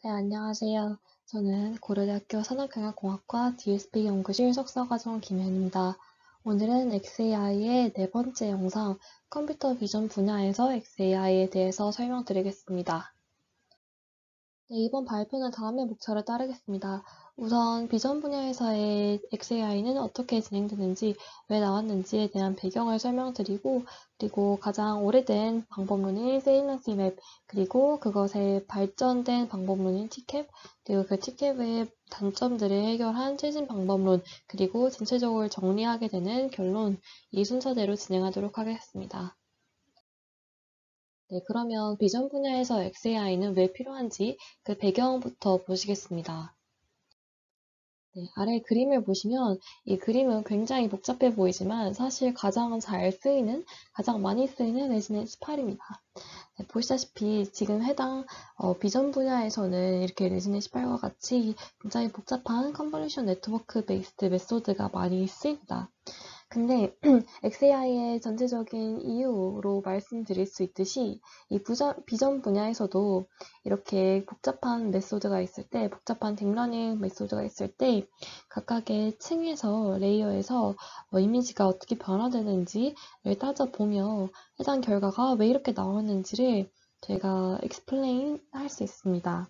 네, 안녕하세요. 저는 고려대학교 산업경영공학과 DSP 연구실 석사과정 김현입니다. 오늘은 XAI의 네 번째 영상, 컴퓨터 비전 분야에서 XAI에 대해서 설명드리겠습니다. 네, 이번 발표는 다음의 목차를 따르겠습니다. 우선 비전 분야에서의 XAI는 어떻게 진행되는지, 왜 나왔는지에 대한 배경을 설명드리고, 그리고 가장 오래된 방법론인 세일런시 맵, 그리고 그것의 발전된 방법론인 TCAP, 그리고 그 TCAP의 단점들을 해결한 최신 방법론, 그리고 전체적으로 정리하게 되는 결론, 이 순서대로 진행하도록 하겠습니다. 네, 그러면 비전 분야에서 XAI는 왜 필요한지 그 배경부터 보시겠습니다. 네, 아래 그림을 보시면 이 그림은 굉장히 복잡해 보이지만 사실 가장 많이 쓰이는 레지넨 18입니다. 네, 보시다시피 지금 해당 비전 분야에서는 이렇게 레지넨 18과 같이 굉장히 복잡한 컨볼루션 네트워크 베이스드 메소드가 많이 쓰입니다. 근데 XAI의 전체적인 이유로 말씀드릴 수 있듯이 이 비전 분야에서도 이렇게 복잡한 메소드가 있을 때, 복잡한 딥러닝 메소드가 있을 때 각각의 층에서 레이어에서 이미지가 어떻게 변화되는지를 따져보며 해당 결과가 왜 이렇게 나오는지를 저희가 explain 할 수 있습니다.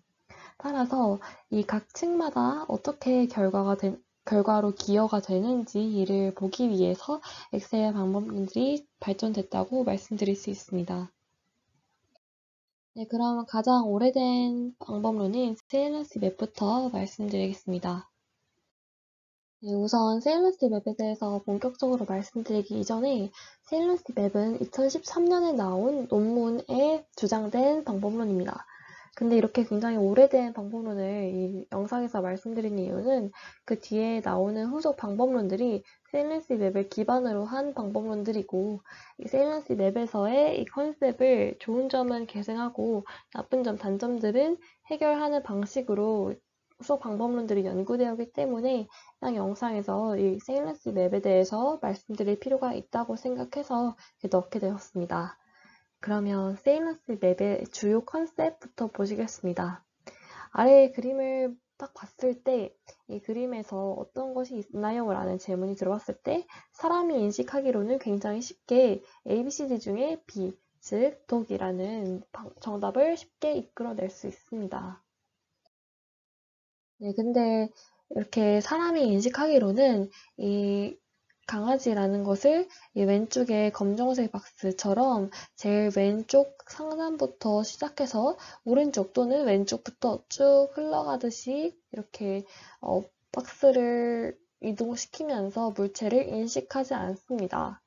따라서 이 각 층마다 어떻게 결과로 기여가 되는지 이를 보기 위해서 엑셀 방법론들이 발전됐다고 말씀드릴 수 있습니다. 네, 그럼 가장 오래된 방법론인 세일런스 맵부터 말씀드리겠습니다. 네, 우선 세일런스 맵에 대해서 본격적으로 말씀드리기 이전에 세일런스 맵은 2013년에 나온 논문에 주장된 방법론입니다. 근데 이렇게 굉장히 오래된 방법론을 이 영상에서 말씀드린 이유는 그 뒤에 나오는 후속 방법론들이 세일런스 맵을 기반으로 한 방법론들이고 이 세일런스 맵에서의 이 컨셉을 좋은 점은 계승하고 나쁜 점, 단점들은 해결하는 방식으로 후속 방법론들이 연구되었기 때문에 해당 영상에서 이 세일런스 맵에 대해서 말씀드릴 필요가 있다고 생각해서 넣게 되었습니다. 그러면 세일런스 맵의 주요 컨셉부터 보시겠습니다. 아래의 그림을 딱 봤을 때 이 그림에서 어떤 것이 있나요? 라는 질문이 들어왔을 때 사람이 인식하기로는 굉장히 쉽게 ABCD 중에 B, 즉 독이라는 정답을 쉽게 이끌어낼 수 있습니다. 네, 근데 이렇게 사람이 인식하기로는 이 강아지라는 것을 이 왼쪽의 검정색 박스처럼 제일 왼쪽 상단부터 시작해서 오른쪽 또는 왼쪽부터 쭉 흘러가듯이 이렇게 박스를 이동시키면서 물체를 인식하지 않습니다.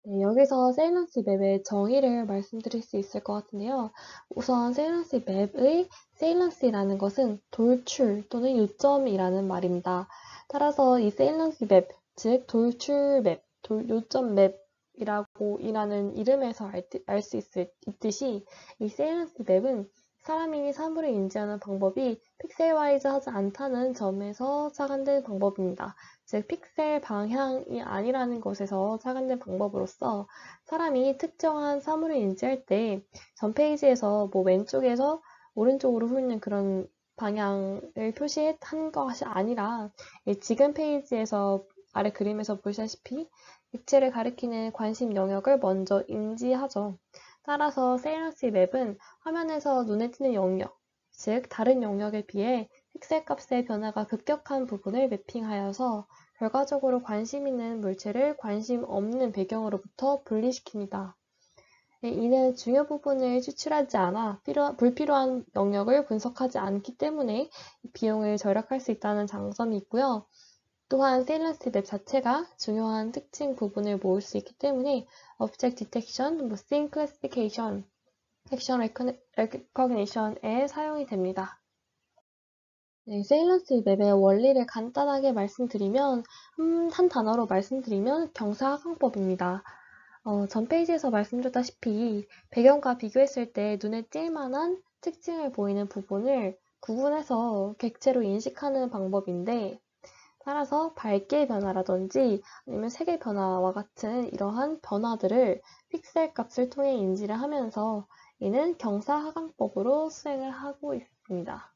네, 여기서 세일런스 맵의 정의를 말씀드릴 수 있을 것 같은데요. 우선 세일런스 맵의 세일런스라는 것은 돌출 또는 요점이라는 말입니다. 따라서 이 세일런스 맵, 즉 돌출 맵, 요점 맵이라고 이라는 이름에서 알 수 있듯이 이 세일런스 맵은 사람이 사물을 인지하는 방법이 픽셀와이즈 하지 않다는 점에서 착안된 방법입니다. 즉 픽셀 방향이 아니라는 것에서 착안된 방법으로서 사람이 특정한 사물을 인지할 때 전 페이지에서 왼쪽에서 오른쪽으로 흐르는 그런 방향을 표시한 것이 아니라 지금 페이지에서 아래 그림에서 보시다시피 액체를 가리키는 관심 영역을 먼저 인지하죠. 따라서 세일런스 맵은 화면에서 눈에 띄는 영역, 즉 다른 영역에 비해 픽셀 값의 변화가 급격한 부분을 매핑하여서 결과적으로 관심 있는 물체를 관심 없는 배경으로부터 분리시킵니다. 이는 중요 부분을 추출하지 않아 불필요한 영역을 분석하지 않기 때문에 비용을 절약할 수 있다는 장점이 있고요. 또한 세일런스 맵 자체가 중요한 특징 부분을 모을 수 있기 때문에 Object Detection, Scene Classification, Action Recognition에 사용이 됩니다. 네, 세일런스 맵의 원리를 간단하게 말씀드리면 한 단어로 말씀드리면 경사하강법입니다. 전 페이지에서 말씀드렸다시피 배경과 비교했을 때 눈에 띌 만한 특징을 보이는 부분을 구분해서 객체로 인식하는 방법인데 따라서 밝기의 변화라든지 아니면 색의 변화와 같은 이러한 변화들을 픽셀 값을 통해 인지를 하면서 이는 경사하강법으로 수행을 하고 있습니다.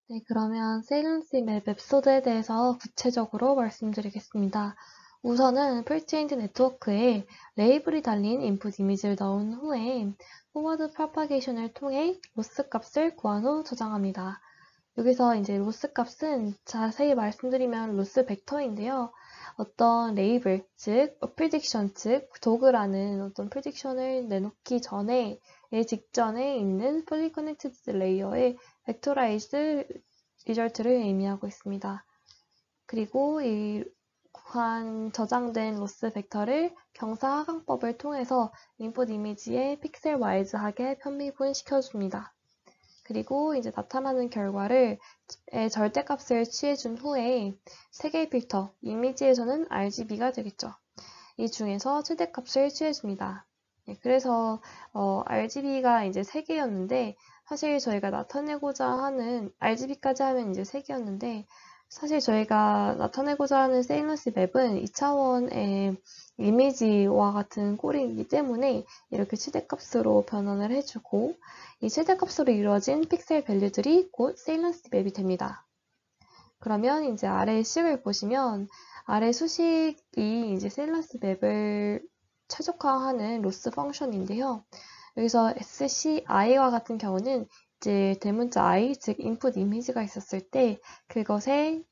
네, 그러면 세일런스 맵 에피소드에 대해서 구체적으로 말씀드리겠습니다. 우선은 프리체인드 네트워크에 레이블이 달린 인풋 이미지를 넣은 후에 포워드 프로파게이션을 통해 로스 값을 구한 후 저장합니다. 여기서 이제 로스 값은 자세히 말씀드리면 로스 벡터인데요. 어떤 레이블, 즉 프리딕션, 즉 도그라는 어떤 프리딕션을 내놓기 전에 직전에 있는 fully connected 레이어의 벡터라이즈 리절트를 의미하고 있습니다. 그리고 이 구한 저장된 로스 벡터를 경사하강법을 통해서 인풋 이미지에 픽셀 와이즈하게 편미분시켜줍니다. 그리고 이제 나타나는 결과를 절대값을 취해준 후에 3개의 필터, 이미지에서는 RGB가 되겠죠. 이 중에서 최대값을 취해줍니다. 그래서 RGB가 이제 3개였는데 사실 저희가 나타내고자 하는 RGB까지 하면 이제 3개였는데 사실 저희가 나타내고자 하는 세일런스 맵은 2차원의 이미지와 같은 꼴이기 때문에 이렇게 최대값으로 변환을 해주고 이 최대값으로 이루어진 픽셀 밸류들이 곧 세일런스 맵이 됩니다. 그러면 이제 아래 식을 보시면 아래 수식이 이제 세일런스 맵을 최적화하는 로스 펑션인데요. 여기서 SCI와 같은 경우는 이제 대문자 I, 즉 인풋 이미지가 있었을 때 그것의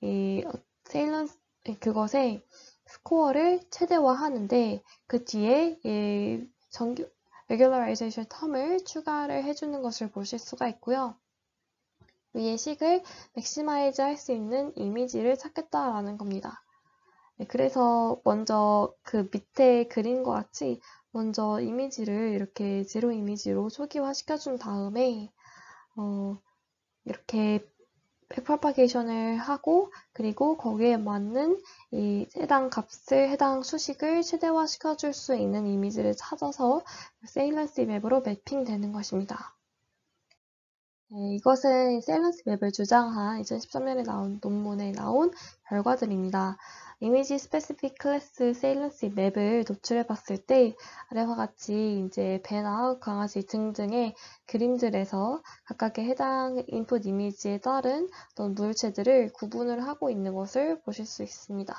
그것의 스코어를 최대화하는데 그 뒤에 정규 regularization 텀을 추가를 해주는 것을 보실 수가 있고요. 위의 식을 맥시마이즈 할 수 있는 이미지를 찾겠다라는 겁니다. 그래서 먼저 그 밑에 그림과 같이 먼저 이미지를 이렇게 제로 이미지로 초기화 시켜준 다음에 이렇게 백프로파게이션을 하고 그리고 거기에 맞는 이 해당 수식을 최대화 시켜줄 수 있는 이미지를 찾아서 세일런스 맵으로 매핑되는 것입니다. 네, 이것은 세일런스 맵을 주장한 2013년에 나온 논문에 나온 결과들입니다. 이미지 스페시픽 클래스 세일런스 맵을 도출해 봤을 때 아래와 같이 이제 배나 강아지 등등의 그림들에서 각각의 해당 인풋 이미지에 따른 어떤 물체들을 구분을 하고 있는 것을 보실 수 있습니다.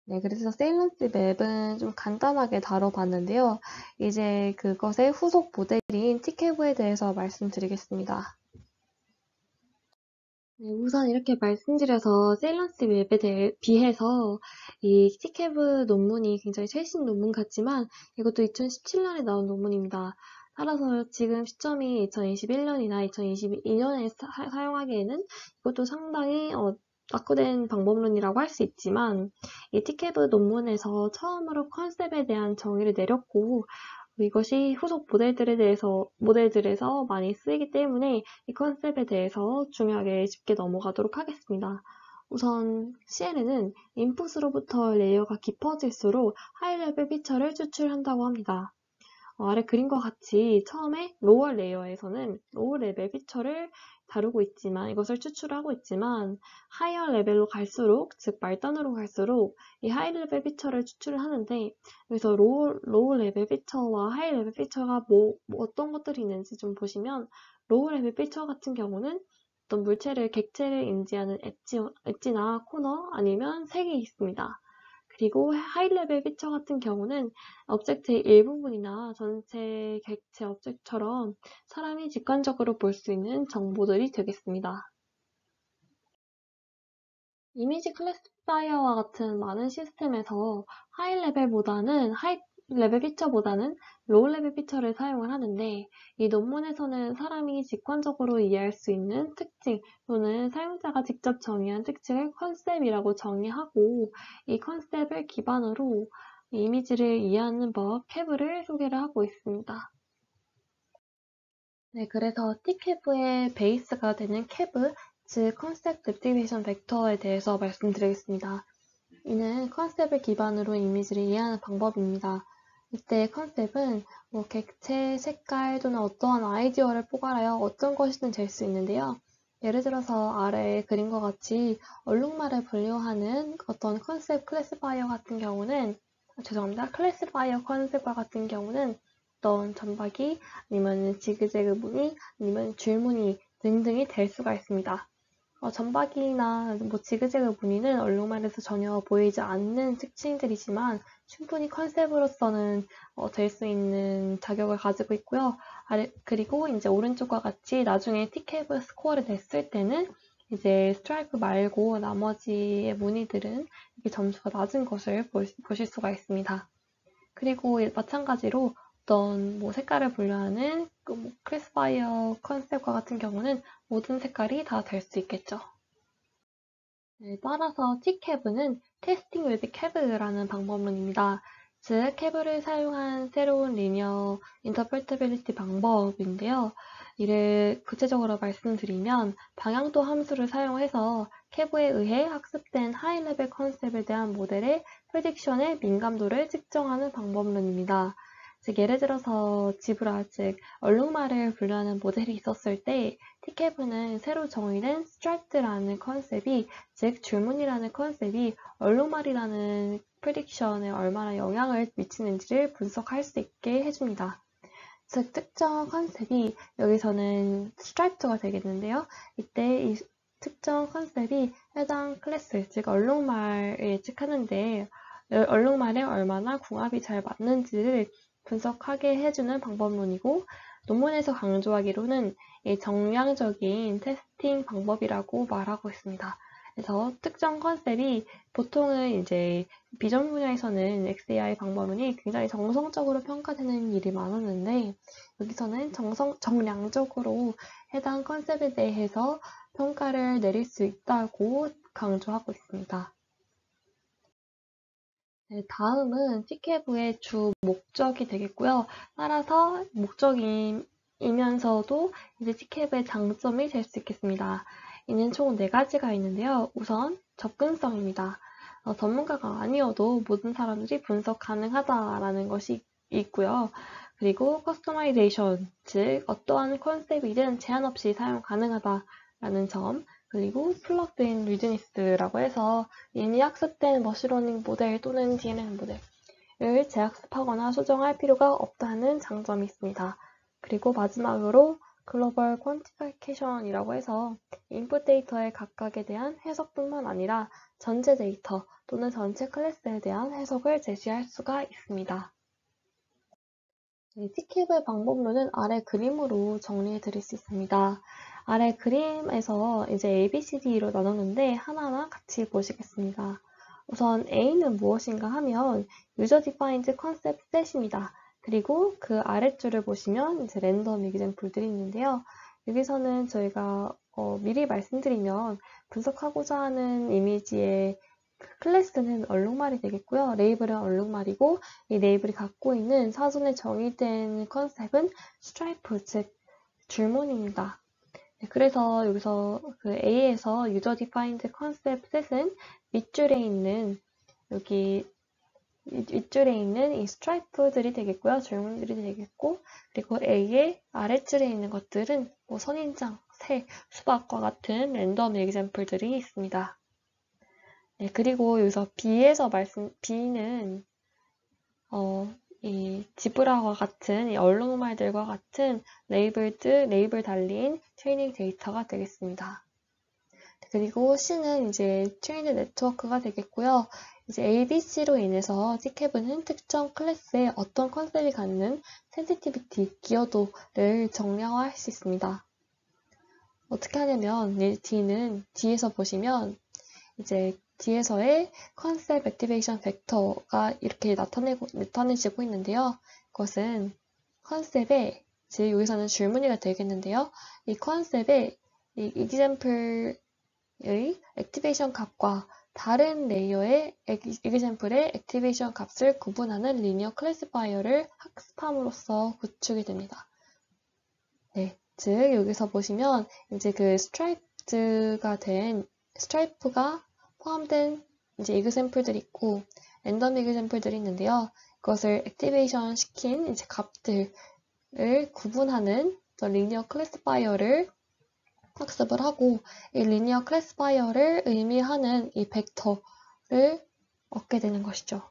네, 그래서 세일런스 맵은 좀 간단하게 다뤄봤는데요. 이제 그것의 후속 모델인 티케브에 대해서 말씀드리겠습니다. 네, 우선 이렇게 말씀드려서 세일런스 맵에 비해서 이 티케브 논문이 굉장히 최신 논문 같지만 이것도 2017년에 나온 논문입니다. 따라서 지금 시점이 2021년이나 2022년에 사용하기에는 이것도 상당히 낙후된 방법론이라고 할 수 있지만 이 티케브 논문에서 처음으로 컨셉에 대한 정의를 내렸고 이것이 후속 모델들에서 많이 쓰이기 때문에 이 컨셉에 대해서 중요하게 짚게 넘어가도록 하겠습니다. 우선 CNN은 인풋으로부터 레이어가 깊어질수록 하이 레벨 피처를 추출한다고 합니다. 아래 그림과 같이 처음에 로어 레이어에서는 로우 레벨 피처를 다루고 있지만 이것을 추출하고 있지만 하이어 레벨로 갈수록 즉 말단으로 갈수록 이 하이 레벨 피처를 추출을 하는데 여기서 로우 레벨 피처와 하이 레벨 피처가 어떤 것들이 있는지 좀 보시면 로우 레벨 피처 같은 경우는 어떤 객체를 인지하는 엣지나 코너 아니면 색이 있습니다. 그리고 하이 레벨 피처 같은 경우는 오브젝트의 일부분이나 전체 객체 오브젝트처럼 사람이 직관적으로 볼 수 있는 정보들이 되겠습니다. 이미지 클래시파이어와 같은 많은 시스템에서 하이 레벨 피처보다는 로우 레벨 피처를 사용을 하는데 이 논문에서는 사람이 직관적으로 이해할 수 있는 특징 또는 사용자가 직접 정의한 특징을 컨셉이라고 정의하고 이 컨셉을 기반으로 이미지를 이해하는 법 CAV를 소개를 하고 있습니다. 네, 그래서 TCAV의 베이스가 되는 CAV, 즉 컨셉 액티베이션 벡터에 대해서 말씀드리겠습니다. 이는 컨셉을 기반으로 이미지를 이해하는 방법입니다. 이때 컨셉은 객체, 색깔 또는 어떠한 아이디어를 포괄하여 어떤 것이든 될 수 있는데요. 예를 들어서 아래 그림과 같이 얼룩말을 분류하는 어떤 컨셉 클래시파이어 같은 경우는 죄송합니다. 클래시파이어 컨셉과 같은 경우는 어떤 점박이 아니면 지그재그 무늬 아니면 줄무늬 등등이 될 수가 있습니다. 점박이나 뭐 지그재그 무늬는 얼룩말에서 전혀 보이지 않는 특징들이지만 충분히 컨셉으로서는 될 수 있는 자격을 가지고 있고요. 그리고 이제 오른쪽과 같이 나중에 티캡을 스코어를 냈을 때는 이제 스트라이프 말고 나머지의 무늬들은 이렇게 점수가 낮은 것을 보실 수가 있습니다. 그리고 마찬가지로 어떤 뭐 색깔을 분류하는 뭐 클래스파이어 컨셉과 같은 경우는 모든 색깔이 다 될 수 있겠죠. 네, 따라서 T캡은 테스팅 with 캡이라는 방법론입니다. 즉, 캡을 사용한 새로운 리니어 인터프레터빌리티 방법인데요. 이를 구체적으로 말씀드리면 방향도 함수를 사용해서 캡에 의해 학습된 하이레벨 컨셉에 대한 모델의 프레딕션의 민감도를 측정하는 방법론입니다. 즉, 예를 들어서 지브라, 즉 얼룩말을 분류하는 모델이 있었을 때 T캡은 새로 정의된 스트라이프라는 컨셉이, 즉 줄무늬라는 컨셉이 얼룩말이라는 프리딕션에 얼마나 영향을 미치는지를 분석할 수 있게 해줍니다. 즉 특정 컨셉이 여기서는 스트라이프가 되겠는데요. 이때 이 특정 컨셉이 해당 클래스, 즉 얼룩말을 예측하는데 얼룩말에 얼마나 궁합이 잘 맞는지를 분석하게 해주는 방법론이고, 논문에서 강조하기로는 정량적인 테스팅 방법이라고 말하고 있습니다. 그래서 특정 컨셉이 보통은 이제 비전 분야에서는 XAI 방법론이 굉장히 정성적으로 평가되는 일이 많았는데, 여기서는 정량적으로 해당 컨셉에 대해서 평가를 내릴 수 있다고 강조하고 있습니다. 네, 다음은 티켓부의 주 목적이 되겠고요. 따라서 목적이면서도 이제 티켓부의 장점이 될 수 있겠습니다. 이는 총 4가지가 있는데요. 우선 접근성입니다. 전문가가 아니어도 모든 사람들이 분석 가능하다라는 것이 있고요. 그리고 커스터마이제이션, 즉 어떠한 컨셉이든 제한 없이 사용 가능하다라는 점, 그리고 플러그인 리드니스라고 해서 이미 학습된 머신러닝 모델 또는 DNN 모델을 재학습하거나 수정할 필요가 없다는 장점이 있습니다. 그리고 마지막으로 글로벌 퀀티피케이션이라고 해서 인풋 데이터의 각각에 대한 해석뿐만 아니라 전체 데이터 또는 전체 클래스에 대한 해석을 제시할 수가 있습니다. T캡의 방법론은 아래 그림으로 정리해 드릴 수 있습니다. 아래 그림에서 이제 ABCD로 나눴는데 하나하나 같이 보시겠습니다. 우선 A는 무엇인가 하면 User Defined Concept Set입니다. 그리고 그 아랫줄을 보시면 이제 랜덤 example들이 있는데요. 여기서는 저희가 미리 말씀드리면 분석하고자 하는 이미지의 클래스는 얼룩말이 되겠고요. 레이블은 얼룩말이고 이 레이블이 갖고 있는 사전에 정의된 컨셉은 스트라이프, 즉 줄무늬입니다. 네, 그래서 여기서 그 A에서 User Defined Concept Set은 밑줄에 있는 여기 윗줄에 있는 이 스트라이프들이 되겠고요. 줄무늬들이 되겠고, 그리고 A의 아랫줄에 있는 것들은 뭐 선인장, 새, 수박과 같은 랜덤 example들이 있습니다. 네, 그리고 여기서 B는 이 지브라와 같은 이 얼룩말들과 같은 레이블 달린 트레이닝 데이터가 되겠습니다. 그리고 C는 이제 트레이닝 네트워크가 되겠고요. 이제 ABC로 인해서 T캡은 특정 클래스에 어떤 컨셉이 갖는 센시티비티, 기여도를 정량화할 수 있습니다. 어떻게 하냐면 D는 뒤에서 보시면 이제 뒤에서의 컨셉 액티베이션 벡터가 이렇게 나타내지고 있는데요. 그것은 컨셉의, 즉 여기서는 줄무늬가 되겠는데요. 이 컨셉의 이 example의 액티베이션 값과 다른 레이어의 example의 액티베이션 값을 구분하는 리니어 클래시파이어를 학습함으로써 구축이 됩니다. 네, 즉 여기서 보시면 이제 그 스트라이프가 포함된 이제 example들이 있고 랜덤 example들이 있는데요. 그것을 액티베이션 시킨 이제 값들을 구분하는 리니어 클래시파이어를 학습을 하고 이 리니어 클래시파이어를 의미하는 이 벡터를 얻게 되는 것이죠.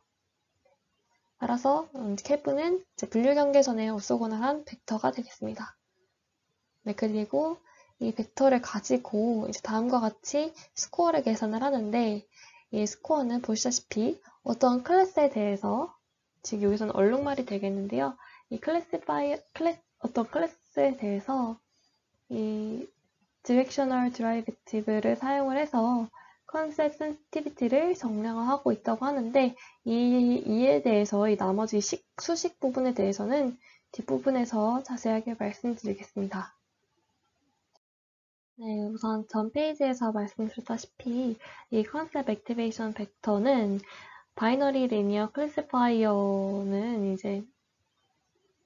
따라서 CAV는 이제 분류경계선의 오소고널한 벡터가 되겠습니다. 네, 그리고 이 벡터를 가지고 이제 다음과 같이 스코어를 계산을 하는데, 이 스코어는 보시다시피 어떤 클래스에 대해서, 즉 여기서는 얼룩말이 되겠는데요. 이 어떤 클래스에 대해서 이 디렉셔널 드라이비티브를 사용을 해서 컨셉 센시티비티를 정량화하고 있다고 하는데, 이에 대해서 이 나머지 수식 부분에 대해서는 뒷부분에서 자세하게 말씀드리겠습니다. 네, 우선 전 페이지에서 말씀드렸다시피 이 컨셉 액티베이션 벡터는 바이너리 리니어 클래시파이어는 이제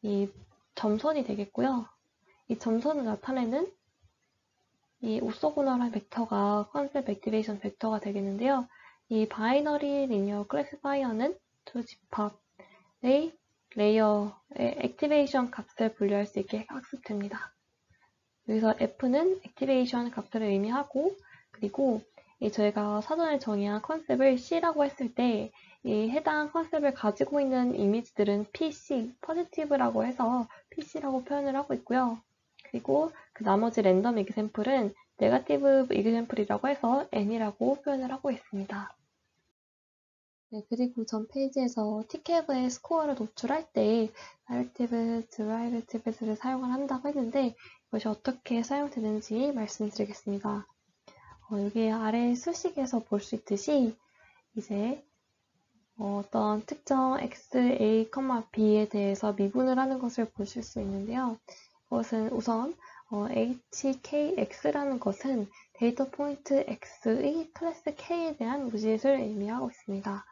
이 점선이 되겠고요. 이 점선을 나타내는 이 오소고널한 벡터가 컨셉 액티베이션 벡터가 되겠는데요. 이 바이너리 리니어 클래시파이어는 두 집합의 레이어의 액티베이션 값을 분류할 수 있게 학습됩니다. 여기서 F는 액티베이션 값을 의미하고, 그리고 저희가 사전에 정의한 컨셉을 C라고 했을 때 이 해당 컨셉을 가지고 있는 이미지들은 PC, 포지티브라고 해서 PC라고 표현을 하고 있고요. 그리고 그 나머지 랜덤 이그샘플은 네거티브 이그샘플이라고 해서 N이라고 표현을 하고 있습니다. 네, 그리고 전 페이지에서 TCAV의 스코어를 노출할 때 다이렉티브 드라이비티브를 사용을 한다고 했는데, 이것이 어떻게 사용되는지 말씀드리겠습니다. 여기 아래 수식에서 볼 수 있듯이 이제 어떤 특정 XA, B에 대해서 미분을 하는 것을 보실 수 있는데요. 그것은 우선 HKX라는 것은 데이터 포인트 X의 클래스 K에 대한 무짓을 의미하고 있습니다.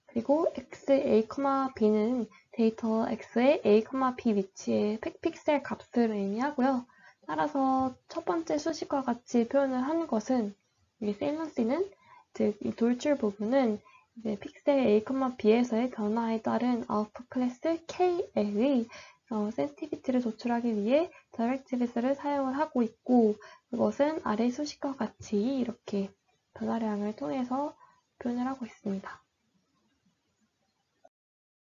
그리고 XA, B는 데이터 X의 A, B 위치의 픽셀 값을 의미하고요. 따라서 첫 번째 수식과 같이 표현을 하는 것은 이 셀런시는, 즉 이 돌출 부분은 이제 픽셀 A, B에서의 변화에 따른 아웃풋 클래스 KL의 센시티비티를 도출하기 위해 다이렉티비스를 사용을 하고 있고, 그것은 아래 수식과 같이 이렇게 변화량을 통해서 표현을 하고 있습니다.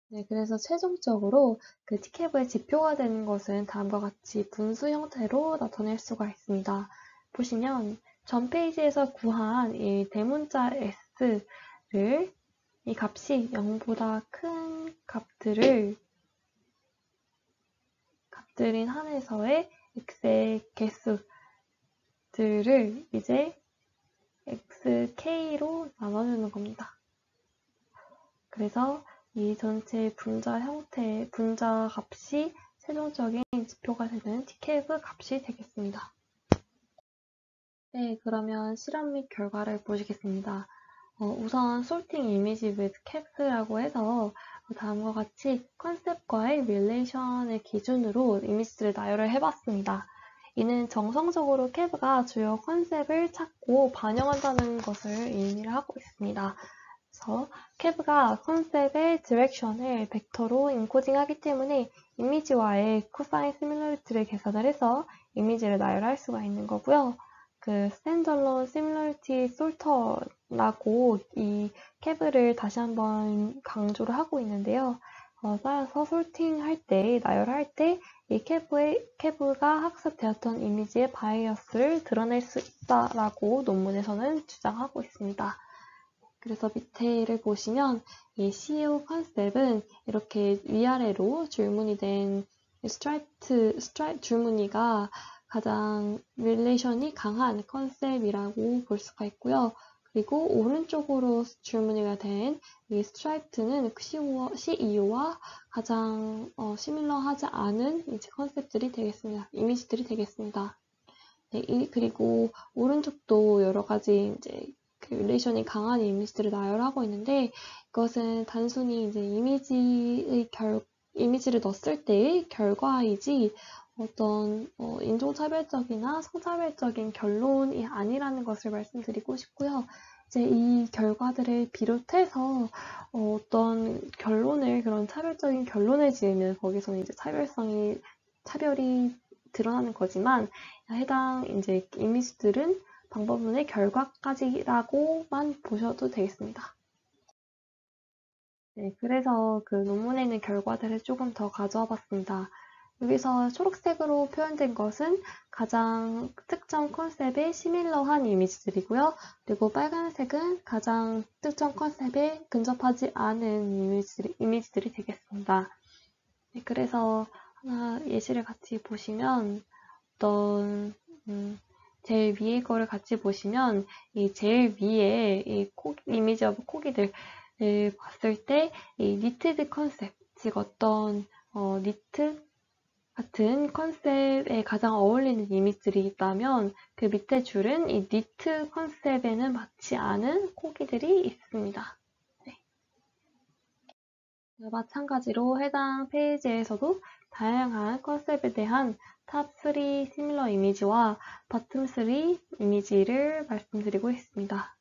네, 그래서 최종적으로 그 TCAV의 지표가 되는 것은 다음과 같이 분수 형태로 나타낼 수가 있습니다. 보시면 전 페이지에서 구한 이 대문자 S를 이 값이 0보다 큰 값들인 한에서의 X의 개수들을 이제 XK로 나눠주는 겁니다. 그래서 이 전체 분자 값이 최종적인 지표가 되는 TCAV 값이 되겠습니다. 네, 그러면 실험 및 결과를 보시겠습니다. 우선 sorting image with caps라고 해서 다음과 같이 컨셉과의 릴레이션을 기준으로 이미지들을 나열을 해봤습니다. 이는 정성적으로 CAV가 주요 컨셉을 찾고 반영한다는 것을 의미를 하고 있습니다. 그래서 CAV가 컨셉의 디렉션을 벡터로 인코딩하기 때문에 이미지와의 코사인 시뮬러리티를 계산을 해서 이미지를 나열할 수가 있는 거고요. 그 스탠드얼론 시뮬러리티 솔터라고 이 CAV를 다시 한번 강조를 하고 있는데요. 따라서 솔팅할 때, 나열할 때 이 CAV가 학습되었던 이미지의 바이어스를 드러낼 수 있다라고 논문에서는 주장하고 있습니다. 그래서 밑에를 보시면 이 CEO 컨셉은 이렇게 위아래로 줄무늬 된 줄무늬가 가장 릴레이션이 강한 컨셉이라고 볼 수가 있고요. 그리고 오른쪽으로 줄무늬가 된 이 스트라이프는 CEO와 가장 시밀러하지 않은 이제 컨셉들이 되겠습니다. 이미지들이 되겠습니다. 네, 그리고 오른쪽도 여러 가지 이제 그 릴레이션이 강한 이미지들을 나열하고 있는데, 이것은 단순히 이제 이미지를 넣었을 때의 결과이지 어떤 인종차별적이나 성차별적인 결론이 아니라는 것을 말씀드리고 싶고요. 이제 이 결과들을 비롯해서 어떤 그런 차별적인 결론을 지으면 거기서는 이제 차별이 드러나는 거지만, 해당 이제 이미지들은 방법론의 결과까지라고만 보셔도 되겠습니다. 네, 그래서 그 논문에 있는 결과들을 조금 더 가져와 봤습니다. 여기서 초록색으로 표현된 것은 가장 특정 컨셉에 시밀러한 이미지들이고요. 그리고 빨간색은 가장 특정 컨셉에 근접하지 않은 이미지들이 되겠습니다. 네, 그래서 하나 예시를 같이 보시면 어떤 제일 위에 거를 같이 보시면 이 제일 위에 이 이미지 오브 코기들을 봤을 때 이 니트드 컨셉, 즉 어떤 니트 같은 컨셉에 가장 어울리는 이미지들이 있다면 그 밑에 줄은 이 니트 컨셉에는 맞지 않은 코기들이 있습니다. 네. 마찬가지로 해당 페이지에서도 다양한 컨셉에 대한 탑 3 시밀러 이미지와 바텀 3 이미지를 말씀드리고 있습니다.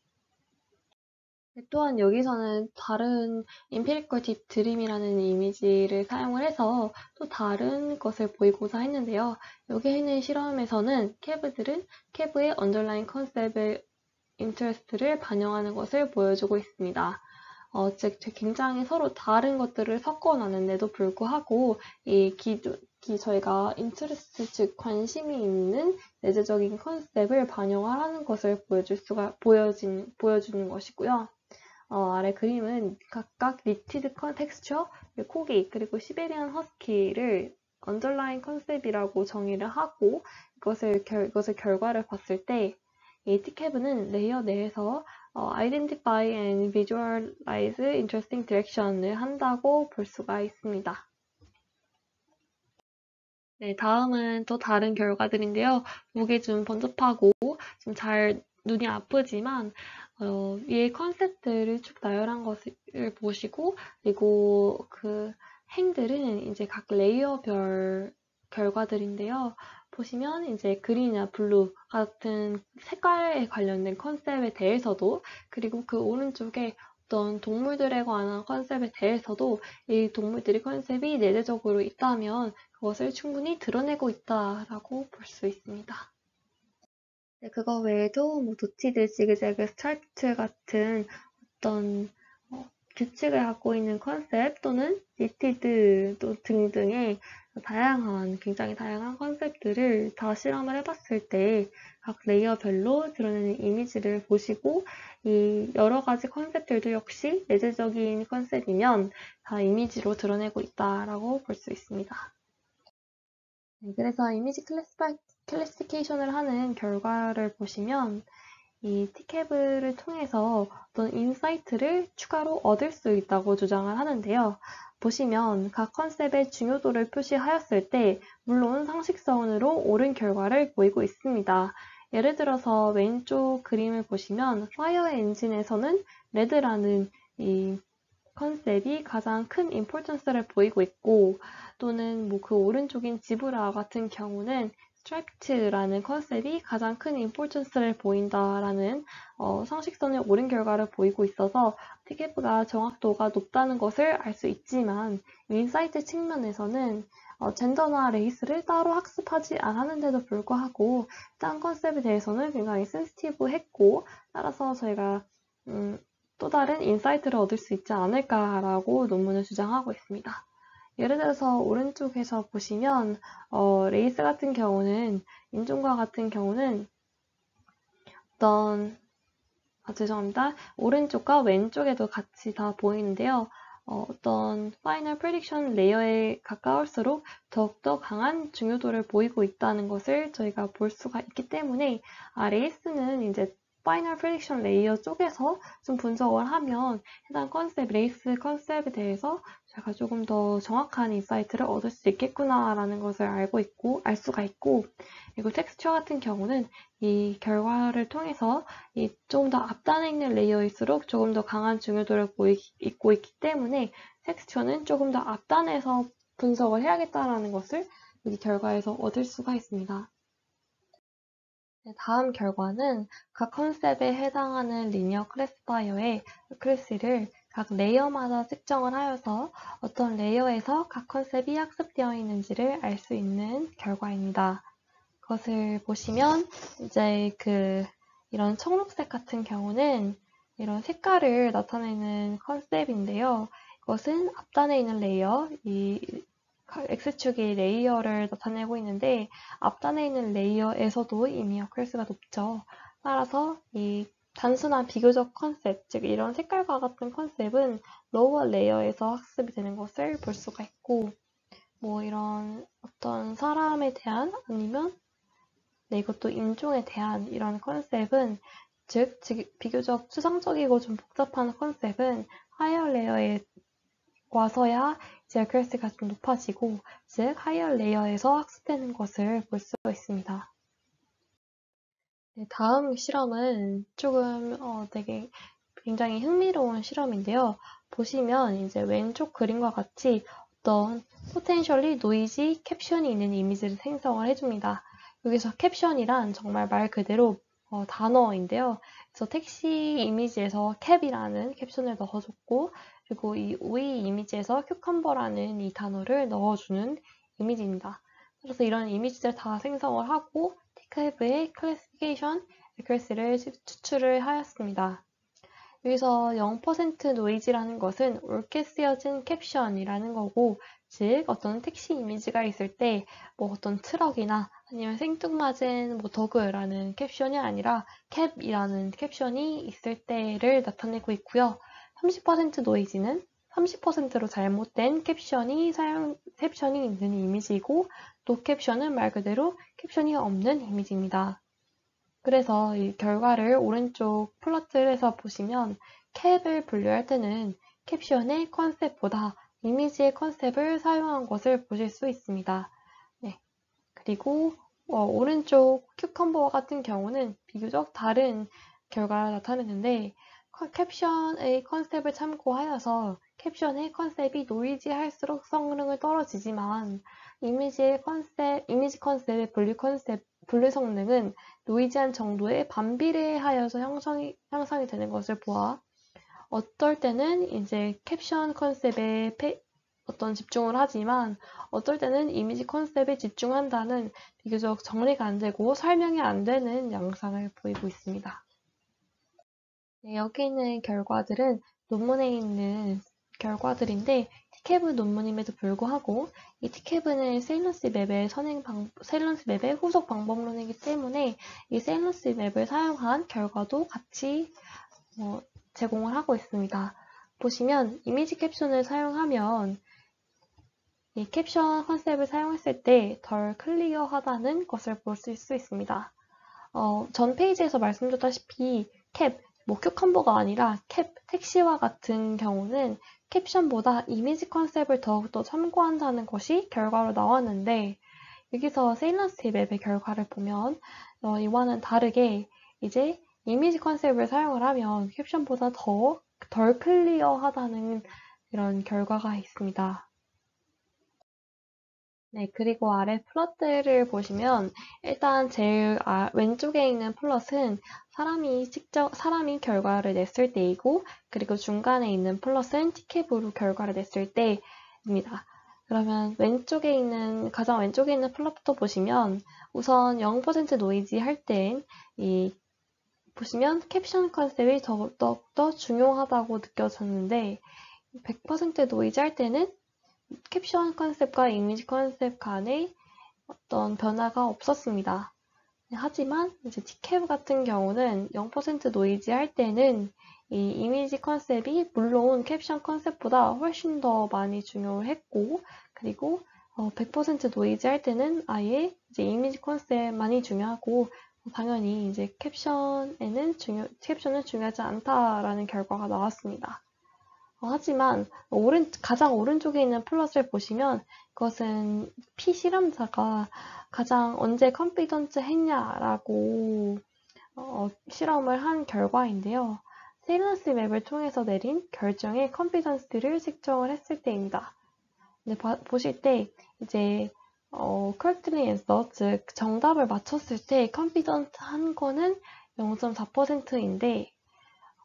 또한 여기서는 다른 empirical deep dream이라는 이미지를 사용을 해서 또 다른 것을 보이고자 했는데요. 여기 있는 실험에서는 캐브들은 캐브의 underlying 컨셉의 인터레스트를 반영하는 것을 보여주고 있습니다. 즉 굉장히 서로 다른 것들을 섞어놨는데도 불구하고 저희가 인터레스트, 즉 관심이 있는 내재적인 컨셉을 반영하라는 것을 보여주는 것이고요. 아래 그림은 각각 니티드 텍스처, 코기, 그리고 시베리안 허스키를 언더라인 컨셉이라고 정의를 하고 이것을 결과를 봤을 때 이 티캡은 레이어 내에서 identify and visualize interesting direction을 한다고 볼 수가 있습니다. 네, 다음은 또 다른 결과들인데요. 보기 좀 번잡하고 좀 잘 눈이 아프지만 위에 컨셉들을 쭉 나열한 것을 보시고 그리고 그 행들은 이제 각 레이어별 결과들인데요. 보시면 이제 그린이나 블루 같은 색깔에 관련된 컨셉에 대해서도 그리고 그 오른쪽에 어떤 동물들에 관한 컨셉에 대해서도 이 동물들의 컨셉이 내재적으로 있다면 그것을 충분히 드러내고 있다라고 볼 수 있습니다. 네, 그거 외에도 뭐 도티드, 지그재그, 스트라이프트 같은 어떤 규칙을 갖고 있는 컨셉 또는 니티드 또 등등의 굉장히 다양한 컨셉들을 다 실험을 해봤을 때 각 레이어별로 드러내는 이미지를 보시고 이 여러 가지 컨셉들도 역시 내재적인 컨셉이면 다 이미지로 드러내고 있다라고 볼 수 있습니다. 네, 그래서 이미지 클래시피케이션을 하는 결과를 보시면 이 티캡을 통해서 어떤 인사이트를 추가로 얻을 수 있다고 주장을 하는데요. 보시면 각 컨셉의 중요도를 표시하였을 때 물론 상식선으로 옳은 결과를 보이고 있습니다. 예를 들어서 왼쪽 그림을 보시면 파이어 엔진에서는 레드라는 이 컨셉이 가장 큰 임포턴스를 보이고 있고 또는 뭐 그 오른쪽인 지브라 같은 경우는 스트라이프트라는 컨셉이 가장 큰 임포턴스를 보인다라는 상식선의 옳은 결과를 보이고 있어서 티켓보다 정확도가 높다는 것을 알 수 있지만 인사이트 측면에서는 젠더나 레이스를 따로 학습하지 않았는데도 불구하고 딴 컨셉에 대해서는 굉장히 센시티브했고 따라서 저희가 또 다른 인사이트를 얻을 수 있지 않을까라고 논문을 주장하고 있습니다. 예를 들어서 오른쪽에서 보시면 레이스 같은 경우는 인종과 같은 경우는 죄송합니다. 오른쪽과 왼쪽에도 같이 다 보이는데요. 어떤 파이널 프레딕션 레이어에 가까울수록 더욱더 강한 중요도를 보이고 있다는 것을 저희가 볼 수가 있기 때문에 레이스는 이제 파이널 프레딕션 레이어 쪽에서 좀 분석을 하면 해당 레이스 컨셉에 대해서 제가 조금 더 정확한 인사이트를 얻을 수 있겠구나라는 것을 알 수가 있고, 그리고 텍스처 같은 경우는 이 결과를 통해서 조금 더 앞단에 있는 레이어일수록 조금 더 강한 중요도를 보이고 있기 때문에 텍스처는 조금 더 앞단에서 분석을 해야겠다라는 것을 이 결과에서 얻을 수가 있습니다. 네, 다음 결과는 각 컨셉에 해당하는 리니어 클래시파이어의 클래시를 각 레이어마다 측정을 하여서 어떤 레이어에서 각 컨셉이 학습되어 있는지를 알 수 있는 결과입니다. 그것을 보시면 이제 이런 청록색 같은 경우는 이런 색깔을 나타내는 컨셉인데요. 그것은 앞단에 있는 레이어, 이 X축이 레이어를 나타내고 있는데 앞단에 있는 레이어에서도 이미 어크레스가 높죠. 따라서 이 단순한 비교적 컨셉, 즉 이런 색깔과 같은 컨셉은 로워 레이어에서 학습이 되는 것을 볼 수가 있고, 뭐 이런 어떤 사람에 대한 아니면 이것도 인종에 대한 이런 컨셉은 즉 비교적 추상적이고 좀 복잡한 컨셉은 하이어 레이어에 와서야 이제 어큐러시가 좀 높아지고, 즉 하이어 레이어에서 학습되는 것을 볼 수가 있습니다. 네, 다음 실험은 조금 되게 굉장히 흥미로운 실험인데요. 보시면 이제 왼쪽 그림과 같이 어떤 포텐셜리 노이지 캡션이 있는 이미지를 생성을 해줍니다. 여기서 캡션이란 정말 말 그대로 단어인데요. 그래서 택시 이미지에서 캡이라는 캡션을 넣어줬고, 그리고 이 오이 이미지에서 큐컴버라는 이 단어를 넣어주는 이미지입니다. 그래서 이런 이미지들 다 생성을 하고 티크앱의 클래시피케이션 액큐러시를 추출을 하였습니다. 여기서 0% 노이즈라는 것은 옳게 쓰여진 캡션이라는 거고, 즉 어떤 택시 이미지가 있을 때 뭐 어떤 트럭이나 아니면 생뚱맞은 뭐 더그라는 캡션이 아니라 캡이라는 캡션이 있을 때를 나타내고 있고요. 30% 노이즈는 30%로 잘못된 캡션이 있는 이미지이고, 노 캡션은 말 그대로 캡션이 없는 이미지입니다. 그래서 이 결과를 오른쪽 플러트에서 보시면 캡을 분류할 때는 캡션의 컨셉보다 이미지의 컨셉을 사용한 것을 보실 수 있습니다. 네. 그리고 오른쪽 큐컴버와 같은 경우는 비교적 다른 결과를 나타내는데, 캡션의 컨셉을 참고하여서 캡션의 컨셉이 노이지할수록 성능을 떨어지지만 이미지 컨셉의 분류 성능은 노이즈한 정도에 반비례하여서 향상이 되는 것을 보아 어떨 때는 이제 캡션 컨셉에 어떤 집중을 하지만 어떨 때는 이미지 컨셉에 집중한다는 비교적 정리가 안 되고 설명이 안 되는 양상을 보이고 있습니다. 네, 여기 있는 결과들은 논문에 있는 결과들인데 티케브 논문임에도 불구하고 이 티케브는 세일런스 맵의 후속 방법론이기 때문에 이 세일런스 맵을 사용한 결과도 같이 제공을 하고 있습니다. 보시면 이미지 캡션을 사용하면 이 캡션 컨셉을 사용했을 때 덜 클리어하다는 것을 볼 수 있습니다. 전 페이지에서 말씀드렸다시피 캡, 큐컴버가 아니라 캡, 택시와 같은 경우는 캡션보다 이미지 컨셉을 더욱더 참고한다는 것이 결과로 나왔는데, 여기서 세일런스 맵의 결과를 보면 이와는 다르게 이제 이미지 컨셉을 사용을 하면 캡션보다 덜 클리어하다는 이런 결과가 있습니다. 네, 그리고 아래 플롯들을 보시면 일단 제일 왼쪽에 있는 플롯은 사람이 결과를 냈을 때이고, 그리고 중간에 있는 플롯은 티켓으로 결과를 냈을 때입니다. 그러면 가장 왼쪽에 있는 플롯부터 보시면 우선 0% 노이즈 할 땐 보시면 캡션 컨셉이 더욱더 중요하다고 느껴졌는데 100% 노이즈 할 때는 캡션 컨셉과 이미지 컨셉 간에 어떤 변화가 없었습니다. 하지만 이제 티캡 같은 경우는 0% 노이즈 할 때는 이 이미지 컨셉이 물론 캡션 컨셉보다 훨씬 더 많이 중요했고, 그리고 100% 노이즈 할 때는 아예 이제 이미지 컨셉만이 중요하고, 당연히 이제 캡션은 중요하지 않다라는 결과가 나왔습니다. 하지만 가장 오른쪽에 있는 플롯을 보시면 그것은 피실험자가 가장 언제 컨피던트 했냐라고 실험을 한 결과인데요. 세일런스 맵을 통해서 내린 결정의 컨피던스를 측정을 했을 때입니다. 근데 보실 때 이제 correctly answer, 즉 정답을 맞췄을 때 컨피던트 한 거는 0.4%인데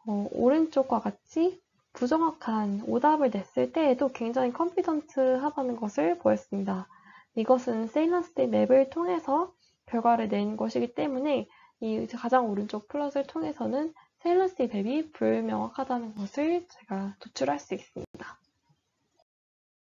오른쪽과 같이 부정확한 오답을 냈을 때에도 굉장히 컨피던트하다는 것을 보였습니다. 이것은 세일런스 맵을 통해서 결과를 낸 것이기 때문에 이 가장 오른쪽 플롯을 통해서는 세일런스 맵이 불명확하다는 것을 제가 도출할 수 있습니다.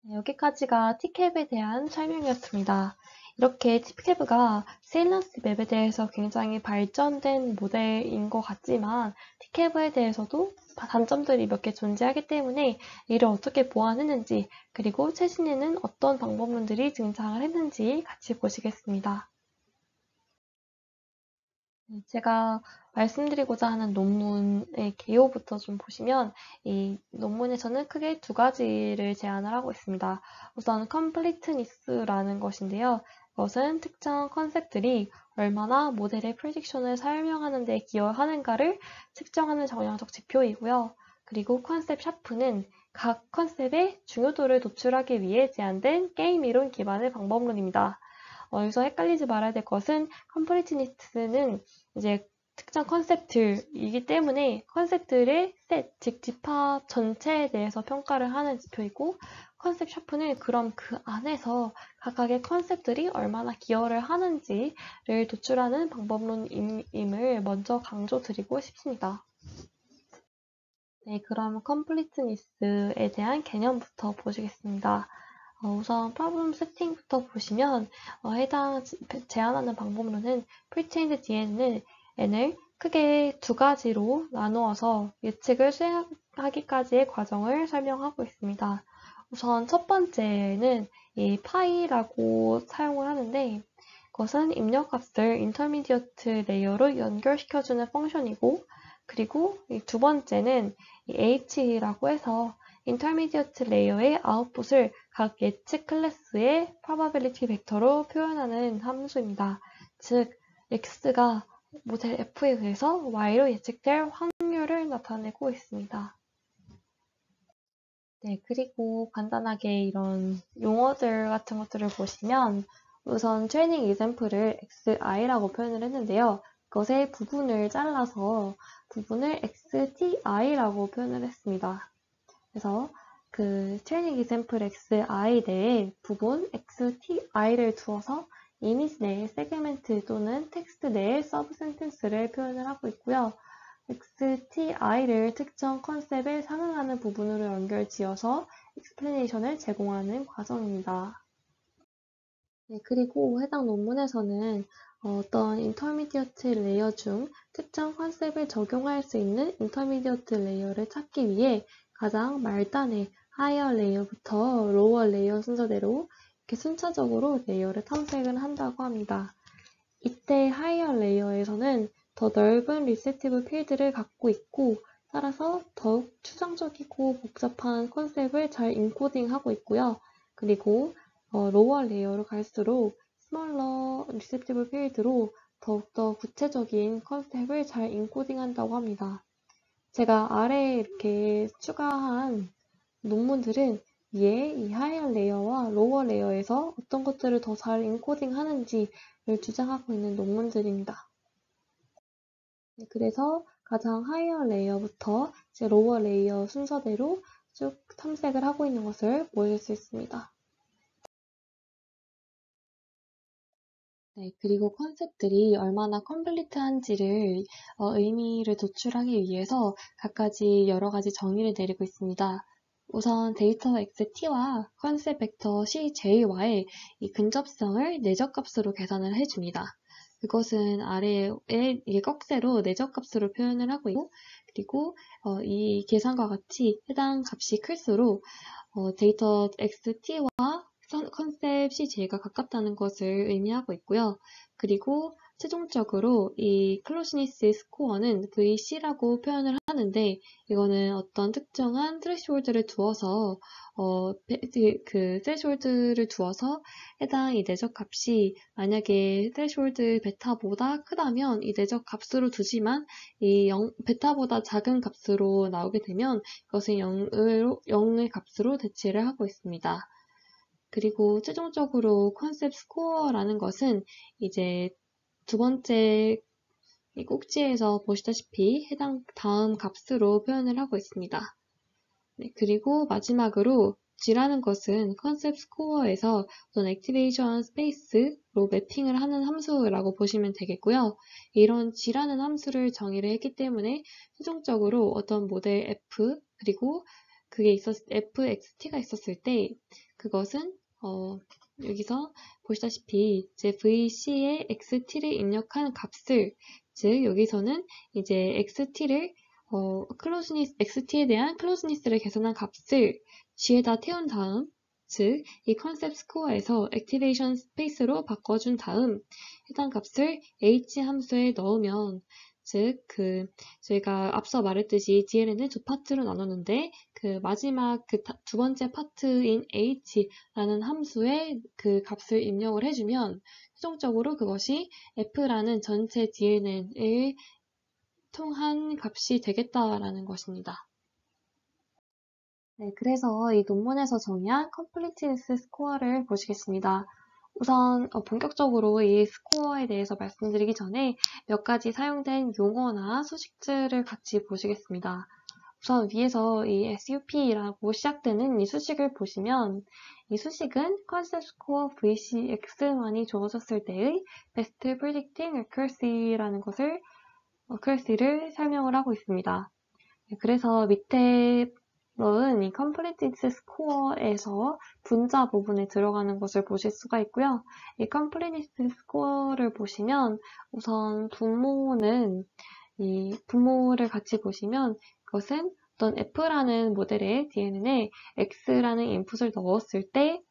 네, 여기까지가 T캡에 대한 설명이었습니다. 이렇게 T캡가 세일런스 맵에 대해서 굉장히 발전된 모델인 것 같지만 T캡에 대해서도 단점들이 몇 개 존재하기 때문에 이를 어떻게 보완했는지 그리고 최신에는 어떤 방법론들이 등장을 했는지 같이 보시겠습니다. 제가 말씀드리고자 하는 논문의 개요부터 좀 보시면 이 논문에서는 크게 두 가지를 제안을 하고 있습니다. 우선 completeness라는 것인데요. 그것은 특정 컨셉들이 얼마나 모델의 프레딕션을 설명하는 데 기여하는가를 측정하는 정량적 지표이고요. 그리고 컨셉 샤프는 각 컨셉의 중요도를 도출하기 위해 제안된 게임 이론 기반의 방법론입니다. 여기서 헷갈리지 말아야 될 것은 컴플리트니스는 이제 특정 컨셉들이기 때문에 컨셉들의 셋, 즉 집합 전체에 대해서 평가를 하는 지표이고 컨셉 샤프는 그럼 그 안에서 각각의 컨셉들이 얼마나 기여를 하는지를 도출하는 방법론임을 먼저 강조드리고 싶습니다. 네, 그럼 컴플리트니스에 대한 개념부터 보시겠습니다. 우선 프로블럼 세팅부터 보시면 해당 제안하는 방법론은 프리체인드 DNN을 크게 두 가지로 나누어서 예측을 수행하기까지의 과정을 설명하고 있습니다. 우선 첫 번째는 이 파이라고 사용을 하는데 그것은 입력값을 인터미디어트 레이어로 연결시켜주는 펑션이고 그리고 두 번째는 이 h라고 해서 인터미디어트 레이어의 아웃풋을 각 예측 클래스의 probability 벡터로 표현하는 함수입니다. 즉, x가 모델 f에 의해서 y로 예측될 확률을 나타내고 있습니다. 네, 그리고 간단하게 이런 용어들 같은 것들을 보시면 우선 트레이닝 이샘플을 xi라고 표현을 했는데요. 그것의 부분을 잘라서 부분을 xti라고 표현을 했습니다. 그래서 그 트레이닝 이샘플 xi 내에 부분 xti를 두어서 이미지 내에 세그멘트 또는 텍스트 내에 서브 센텐스를 표현을 하고 있고요. xti를 특정 컨셉에 상응하는 부분으로 연결 지어서 explanation을 제공하는 과정입니다. 네, 그리고 해당 논문에서는 어떤 인터미디어트 레이어 중 특정 컨셉을 적용할 수 있는 인터미디어트 레이어를 찾기 위해 가장 말단의 하이어 레이어부터 로워 레이어 순서대로 이렇게 순차적으로 레이어를 탐색을 한다고 합니다. 이때 하이어 레이어에서는 더 넓은 리셉티브 필드를 갖고 있고 따라서 더욱 추상적이고 복잡한 컨셉을 잘 인코딩하고 있고요. 그리고 로워 레이어로 갈수록 스몰러 리셉티브 필드로 더욱더 구체적인 컨셉을 잘 인코딩한다고 합니다. 제가 아래에 이렇게 추가한 논문들은 위에 이 하이어 레이어와 로워 레이어에서 어떤 것들을 더 잘 인코딩 하는지를 주장하고 있는 논문들입니다. 네, 그래서 가장 하이어 레이어부터 이제 로워 레이어 순서대로 쭉 탐색을 하고 있는 것을 보일 수 있습니다. 네, 그리고 컨셉들이 얼마나 컴플리트한지를 의미를 도출하기 위해서 각가지 여러 가지 정의를 내리고 있습니다. 우선 데이터 xt와 컨셉 벡터 cj와의 이 근접성을 내적값으로 계산을 해줍니다. 그것은 아래에 이게 꺽쇠로 내적값으로 표현을 하고 있고 그리고 이 계산과 같이 해당 값이 클수록 데이터 xt와 컨셉 CJ가 가깝다는 것을 의미하고 있고요. 그리고 최종적으로 이 클로즈니스 스코어는 VC라고 표현을 하는데 이거는 어떤 특정한 트레시홀드를 두어서 그 트레시홀드를 두어서 해당 이 내적 값이 만약에 트레시홀드 베타보다 크다면 이 내적 값으로 두지만 이 베타보다 작은 값으로 나오게 되면 이것은 0의 값으로 대치를 하고 있습니다. 그리고 최종적으로 컨셉 스코어라는 것은 이제 두 번째 이 꼭지에서 보시다시피 해당 다음 값으로 표현을 하고 있습니다. 네, 그리고 마지막으로 G라는 것은 컨셉 스코어에서 어떤 액티베이션 스페이스로 매핑을 하는 함수라고 보시면 되겠고요. 이런 G라는 함수를 정의를 했기 때문에 최종적으로 어떤 모델 F 그리고 그게 fxt가 있었을 때, 그것은, 여기서 보시다시피, 이제 vc에 xt를 입력한 값을, 즉, 여기서는 이제 xt를, xt에 대한 클로즈니스를 계산한 값을 g에다 태운 다음, 즉, 이 컨셉 스코어에서 액티베이션 스페이스로 바꿔준 다음, 해당 값을 h 함수에 넣으면, 즉, 저희가 앞서 말했듯이 DLN을 두 파트로 나눴는데, 마지막 두 번째 파트인 h라는 함수에 그 값을 입력을 해주면, 최종적으로 그것이 f라는 전체 DLN을 통한 값이 되겠다라는 것입니다. 네, 그래서 이 논문에서 정의한 completeness 스코어를 보시겠습니다. 우선 본격적으로 이 스코어에 대해서 말씀드리기 전에 몇 가지 사용된 용어나 수식들을 같이 보시겠습니다. 우선 위에서 이 SUP라고 시작되는 이 수식을 보시면 이 수식은 컨셉 스코어 VCX만이 주어졌을 때의 Best Predicting Accuracy라는 accuracy를 설명을 하고 있습니다. 그래서 밑에 넣은 이 completeness score에서 분자 부분에 들어가는 것을 보실 수가 있고요. 이 completeness score를 보시면 우선 분모를 같이 보시면 그것은 어떤 F라는 모델의 DNN에 X라는 인풋을 넣었을 때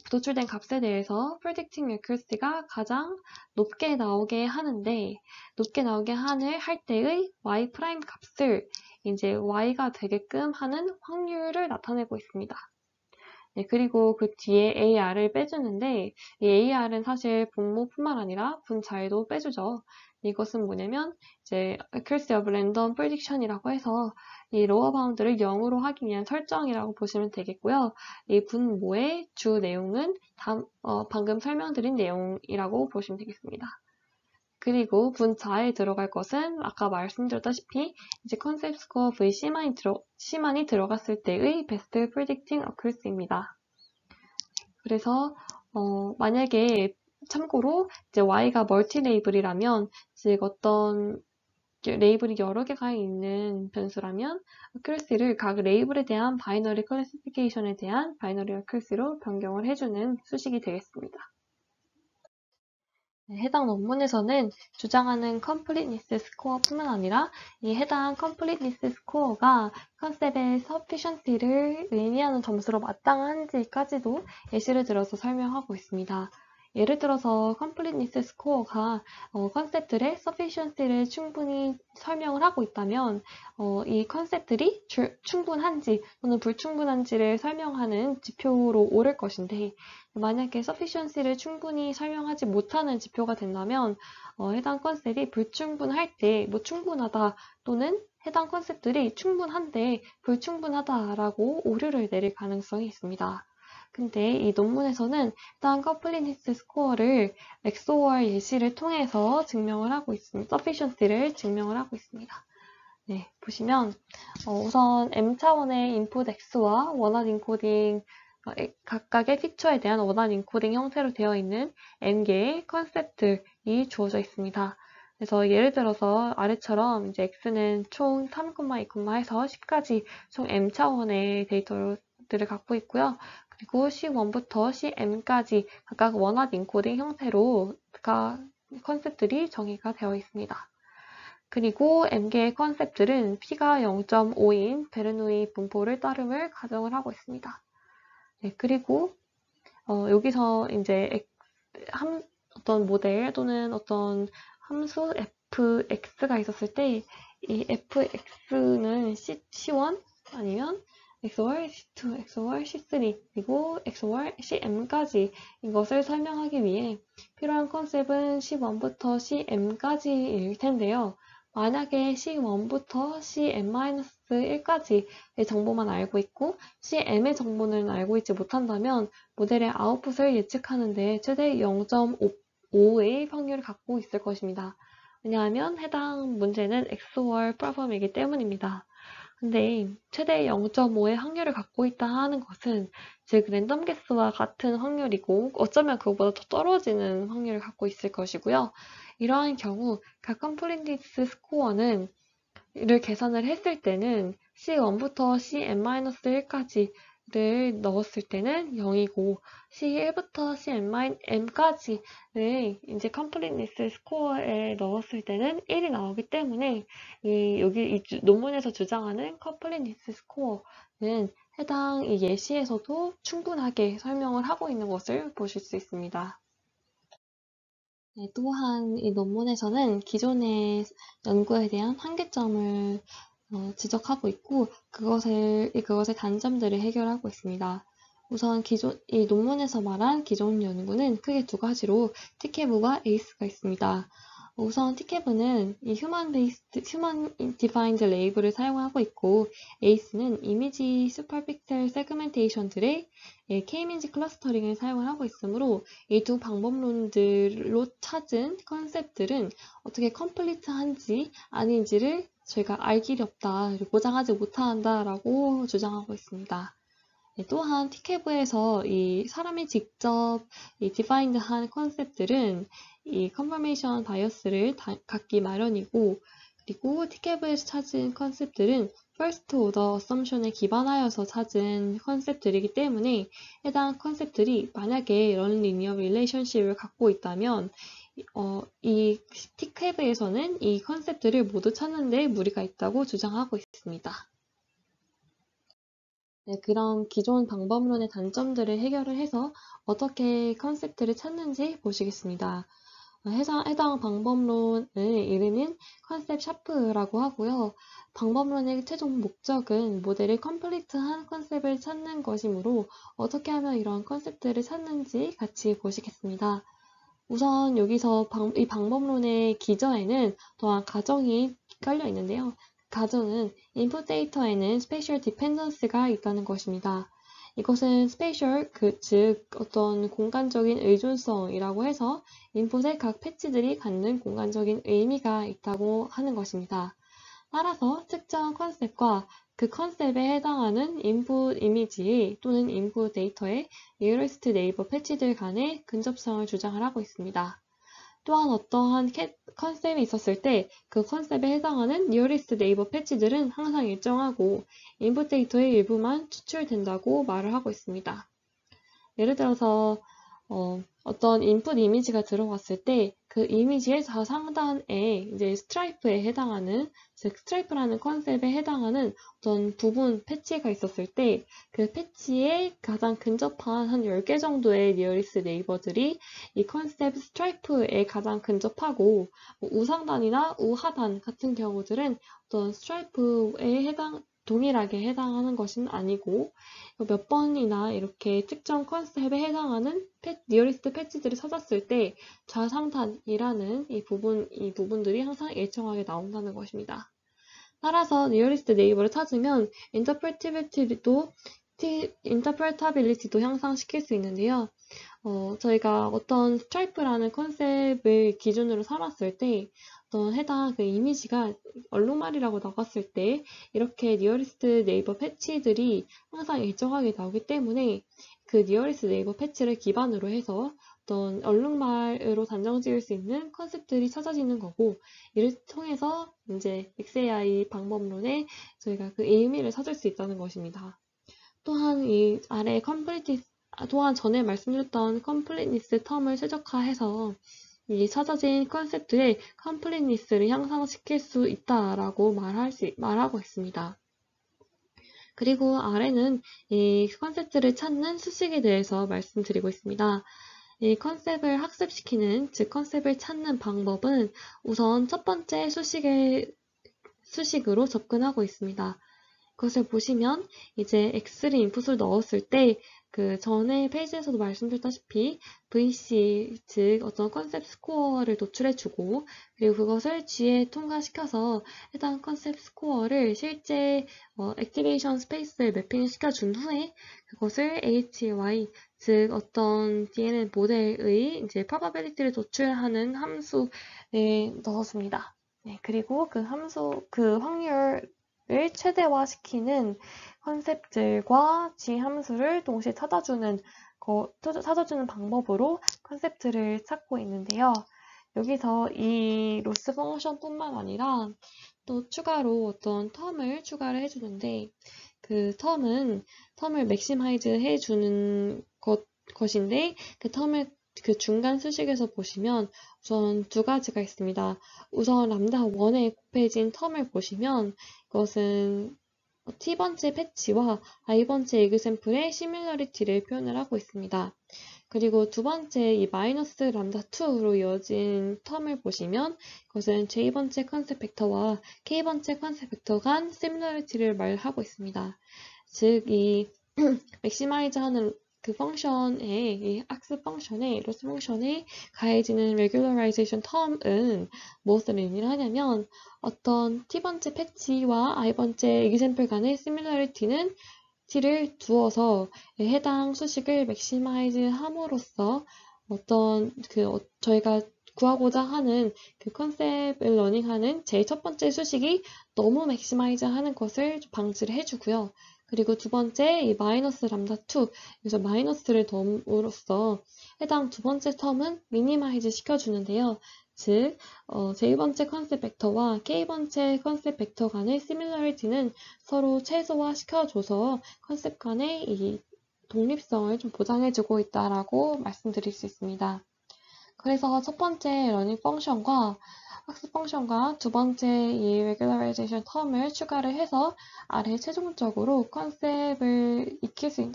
도출된 값에 대해서 predicting accuracy가 가장 높게 나오게 하는데, 높게 나오게 할 때의 y 프라임 값을 이제 y가 되게끔 하는 확률을 나타내고 있습니다. 네, 그리고 그 뒤에 AR을 빼주는데, 이 AR은 사실 분모뿐만 아니라 분자에도 빼주죠. 이것은 뭐냐면, 이제 accuracy of random prediction이라고 해서 이 로어 바운드를 0으로 하기 위한 설정이라고 보시면 되겠고요. 이 분모의 주 내용은 방금 설명드린 내용이라고 보시면 되겠습니다. 그리고 분자에 들어갈 것은 아까 말씀드렸다시피 이제 컨셉 스코어 C만이 들어갔을 때의 베스트 프리딕팅 어큐러시입니다. 그래서 만약에 참고로 이제 Y가 멀티 레이블이라면 즉 어떤 레이블이 여러 개가 있는 변수라면 어큐러시를 각 레이블에 대한 바이너리 클래시피케이션에 대한 바이너리 어큐러시로 변경을 해주는 수식이 되겠습니다. 해당 논문에서는 주장하는 completeness score뿐만 아니라 이 해당 completeness score가 컨셉의 sufficiency를 의미하는 점수로 마땅한지까지도 예시를 들어서 설명하고 있습니다. 예를 들어서 completeness score가 컨셉들의 sufficiency를 충분히 설명을 하고 있다면 이 컨셉들이 충분한지 또는 불충분한지를 설명하는 지표로 오를 것인데 만약에 sufficiency를 충분히 설명하지 못하는 지표가 된다면 해당 컨셉이 불충분할 때 충분하다 또는 해당 컨셉들이 충분한데 불충분하다라고 오류를 내릴 가능성이 있습니다. 근데 이 논문에서는 해당 completeness score를 XOR 예시를 통해서 증명을 하고 있습니다. sufficiency를 증명을 하고 있습니다. 네, 보시면 우선 M 차원의 input X와 원한 인코딩 각각의 피처에 대한 원한 인코딩 형태로 되어 있는 N개의 컨셉들이 주어져 있습니다. 그래서 예를 들어서 아래처럼 이제 X는 총 3, 2, 해서 10까지 총 M 차원의 데이터들을 갖고 있고요. 그리고 C1부터 CM까지 각각 원한 인코딩 형태로 컨셉들이 정의가 되어 있습니다. 그리고 M개의 컨셉들은 P가 0.5인 베르노이 분포를 따름을 가정을 하고 있습니다. 네, 그리고 여기서 이제 어떤 모델 또는 어떤 함수 fx가 있었을 때 이 fx는 C1 아니면 XOR C2, XOR C3 그리고 XOR CM까지 이것을 설명하기 위해 필요한 컨셉은 C1부터 CM까지일 텐데요. 만약에 C1부터 CM-1까지의 정보만 알고 있고 CM의 정보는 알고 있지 못한다면 모델의 아웃풋을 예측하는데 최대 0.5의 확률을 갖고 있을 것입니다. 왜냐하면 해당 문제는 XOR 프로블럼이기 때문입니다. 근데 최대 0.5의 확률을 갖고 있다 하는 것은 즉 랜덤 개수와 같은 확률이고 어쩌면 그것보다 더 떨어지는 확률을 갖고 있을 것이고요. 이러한 경우 각 컴플리트니스 스코어는 를 계산을 했을 때는 C1부터 CN-1까지를 넣었을 때는 0이고 C1부터 CN-M까지를 이제 컴플리트니스 스코어에 넣었을 때는 1이 나오기 때문에 여기 이 논문에서 주장하는 컴플리트니스 스코어는 해당 이 예시에서도 충분하게 설명을 하고 있는 것을 보실 수 있습니다. 네, 또한 이 논문에서는 기존의 연구에 대한 한계점을 지적하고 있고 그것의 단점들을 해결하고 있습니다. 우선 이 논문에서 말한 기존 연구는 크게 두 가지로 TCAB과 ACE가 있습니다. 우선 TCAB는 이 Human Defined Label을 사용하고 있고 ACE는 이미지 슈퍼픽셀 세그멘테이션들의 K-민지 클러스터링을 사용을 하고 있으므로 이 두 방법론들로 찾은 컨셉들은 어떻게 컴플리트한지 아닌지를 저희가 알 길이 없다, 보장하지 못한다라고 주장하고 있습니다. 또한 TCAB에서 이 사람이 직접 디파인드한 컨셉들은 이 컨퍼메이션 바이어스를 갖기 마련이고, 그리고 TCAB에서 찾은 컨셉들은 first order assumption에 기반하여서 찾은 컨셉들이기 때문에 해당 컨셉들이 만약에 non-linear relationship을 갖고 있다면 이 TCAB에서는 이 컨셉들을 모두 찾는 데 무리가 있다고 주장하고 있습니다. 네, 그럼 기존 방법론의 단점들을 해결을 해서 어떻게 컨셉트를 찾는지 보시겠습니다. 해당 방법론의 이름은 컨셉 샤프라고 하고요. 방법론의 최종 목적은 모델의 컴플리트한 컨셉을 찾는 것이므로 어떻게 하면 이런 컨셉트를 찾는지 같이 보시겠습니다. 우선 여기서 이 방법론의 기저에는 또한 가정이 깔려 있는데요. 가정은 input 데이터에는 spatial dependency가 있다는 것입니다. 이것은 spatial, 즉 어떤 공간적인 의존성이라고 해서 인풋의 각 패치들이 갖는 공간적인 의미가 있다고 하는 것입니다. 따라서 특정 컨셉과 그 컨셉에 해당하는 인풋 이미지 또는 인풋 데이터의 nearest neighbor 패치들 간의 근접성을 주장을 하고 있습니다. 또한 어떠한 컨셉이 있었을 때 그 컨셉에 해당하는 nearest neighbor 패치들은 항상 일정하고 인풋 데이터의 일부만 추출된다고 말을 하고 있습니다. 예를 들어서 어떤 인풋 이미지가 들어갔을 때 그 이미지의 좌상단에 이제 스트라이프에 해당하는, 즉 스트라이프라는 컨셉에 해당하는 어떤 부분 패치가 있었을 때 그 패치에 가장 근접한 한 10개 정도의 니어리스 네이버들이 이 컨셉 스트라이프에 가장 근접하고 우상단이나 우하단 같은 경우들은 어떤 스트라이프에 동일하게 해당하는 것은 아니고 몇 번이나 이렇게 특정 컨셉에 해당하는 니어리스트 패치들을 찾았을 때 좌상단이라는 이 부분들이 항상 일정하게 나온다는 것입니다. 따라서 니어리스트 네이버를 찾으면 인터프레터빌리티도 향상시킬 수 있는데요. 저희가 어떤 스트라이프라는 컨셉을 기준으로 삼았을 때 해당 그 이미지가 얼룩말이라고 나갔을 때 이렇게 니어리스트 네이버 패치들이 항상 일정하게 나오기 때문에 그 니어리스트 네이버 패치를 기반으로 해서 어떤 얼룩말으로 단정 지을 수 있는 컨셉들이 찾아지는 거고, 이를 통해서 이제 XAI 방법론에 저희가 그 의미를 찾을 수 있다는 것입니다. 또한 이 아래 또한 전에 말씀드렸던 컴플리트니스 텀을 최적화해서 이 찾아진 컨셉들의 컴플리트니스를 향상시킬 수 있다라고 말하고 있습니다. 그리고 아래는 이 컨셉들을 찾는 수식에 대해서 말씀드리고 있습니다. 이 컨셉을 학습시키는, 즉 컨셉을 찾는 방법은 우선 첫 번째 수식으로 접근하고 있습니다. 그것을 보시면 이제 X를 인풋을 넣었을 때 그 전에 페이지에서도 말씀드렸다시피 VC, 즉 어떤 컨셉 스코어를 노출해주고, 그리고 그것을 G에 통과시켜서 해당 컨셉 스코어를 실제 액티베이션 스페이스에 매핑을 시켜준 후에 그것을 HY, 즉 어떤 DNN 모델의 이제 probability를 도출하는 함수에 넣었습니다. 네, 그리고 그 확률을 최대화시키는 컨셉들과 G 함수를 동시에 찾아주는 방법으로 컨셉트를 찾고 있는데요. 여기서 이 로스 펑션뿐만 아니라 또 추가로 어떤 텀을 추가를 해주는데 그 텀을 맥시마이즈 해주는 것인데 그 중간 수식에서 보시면 우선 두 가지가 있습니다. 우선 람다 1에 곱해진 텀을 보시면 이것은 t번째 패치와 i번째 example의 시밀러리티를 표현을 하고 있습니다. 그리고 두 번째 이 마이너스 람다 2로 이어진 텀을 보시면 그것은 j번째 컨셉 벡터와 k번째 컨셉 벡터 간 시밀러리티를 말하고 있습니다. 즉, 이 맥시마이즈 하는 그 펑션에, 이 학습 펑션에, 로스 펑션에 가해지는 regularization 텀은 무엇을 의미를 하냐면 어떤 t번째 패치와 i번째 example 간의 similarity는 t를 두어서 해당 수식을 맥시마이즈 함으로써 어떤 저희가 구하고자 하는 그 컨셉을 러닝하는 제일 첫 번째 수식이 너무 맥시마이즈 하는 것을 방지를 해주고요. 그리고 두 번째, 이 마이너스 람다 2, 그래서 마이너스를 덤으로써 해당 두 번째 텀은 미니마이즈 시켜주는데요. 즉, J번째 컨셉 벡터와 K번째 컨셉 벡터 간의 시밀러리티는 서로 최소화 시켜줘서 컨셉 간의 이 독립성을 좀 보장해주고 있다라고 말씀드릴 수 있습니다. 그래서 첫 번째 러닝 펑션과 학습 펑션과 두 번째 이 regularization 텀을 추가를 해서 아래 최종적으로 컨셉을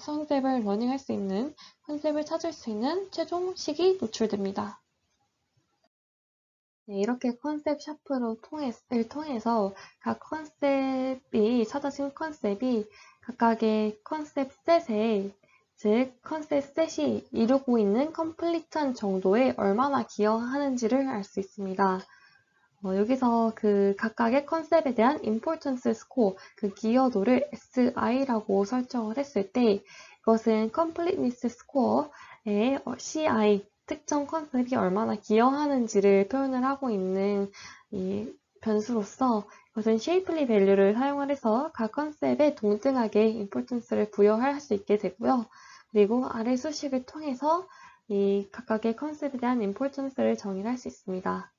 컨셉을 러닝할 수 있는, 컨셉을 찾을 수 있는 최종식이 노출됩니다. 네, 이렇게 컨셉 샤프를 통해서 각 찾아진 컨셉이 각각의 컨셉 셋에, 즉 컨셉 셋이 이루고 있는 컴플리트한 정도에 얼마나 기여하는지를 알 수 있습니다. 여기서 그 각각의 컨셉에 대한 importance score, 그 기여도를 SI라고 설정을 했을 때 이것은 completeness score의 CI, 특정 컨셉이 얼마나 기여하는지를 표현을 하고 있는 이 변수로서 이것은 shapely value를 사용을 해서 각 컨셉에 동등하게 importance를 부여할 수 있게 되고요. 그리고 아래 수식을 통해서 이 각각의 컨셉에 대한 importance를 정의할 수 있습니다.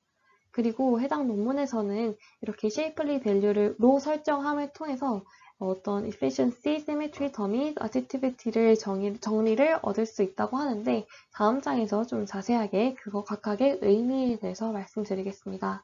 그리고 해당 논문에서는 이렇게 shapely value로 설정함을 통해서 어떤 efficiency, symmetry, dummy, additivity를 정리를 얻을 수 있다고 하는데 다음 장에서 좀 자세하게 그거 각각의 의미에 대해서 말씀드리겠습니다.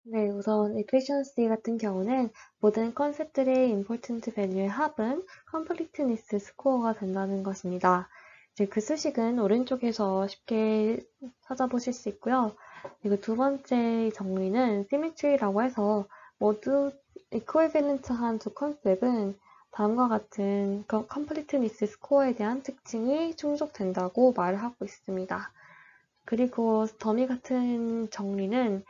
네, 우선 efficiency 같은 경우는 모든 컨셉들의 important value의 합은 completeness score가 된다는 것입니다. 이제 그 수식은 오른쪽에서 쉽게 찾아보실 수 있고요. 그리고 두 번째 정리는 symmetry라고 해서 모두 equivalent한 두 컨셉은 다음과 같은 completeness score에 대한 특징이 충족된다고 말을 하고 있습니다. 그리고 더미 같은 정리는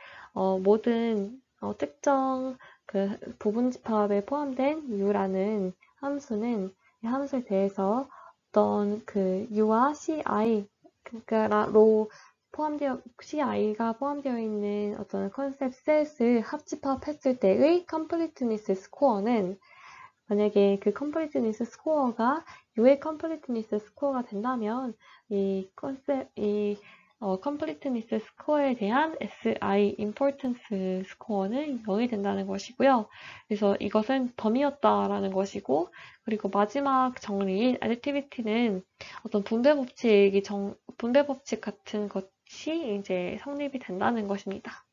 모든 특정 그 부분 집합에 포함된 u라는 함수는 이 함수에 대해서 어떤 그 u와 ci 그러니까로 CI가 포함되어 있는 어떤 컨셉 셋을 합집합했을 때의 completeness score는 만약에 그 completeness score가 U의 completeness score가 된다면 이 completeness score에 대한 SI importance score는 0이 된다는 것이고요. 그래서 이것은 덤이었다라는 것이고, 그리고 마지막 정리인 additivity는 어떤 분배 법칙 같은 것이 이제 성립이 된다는 것입니다.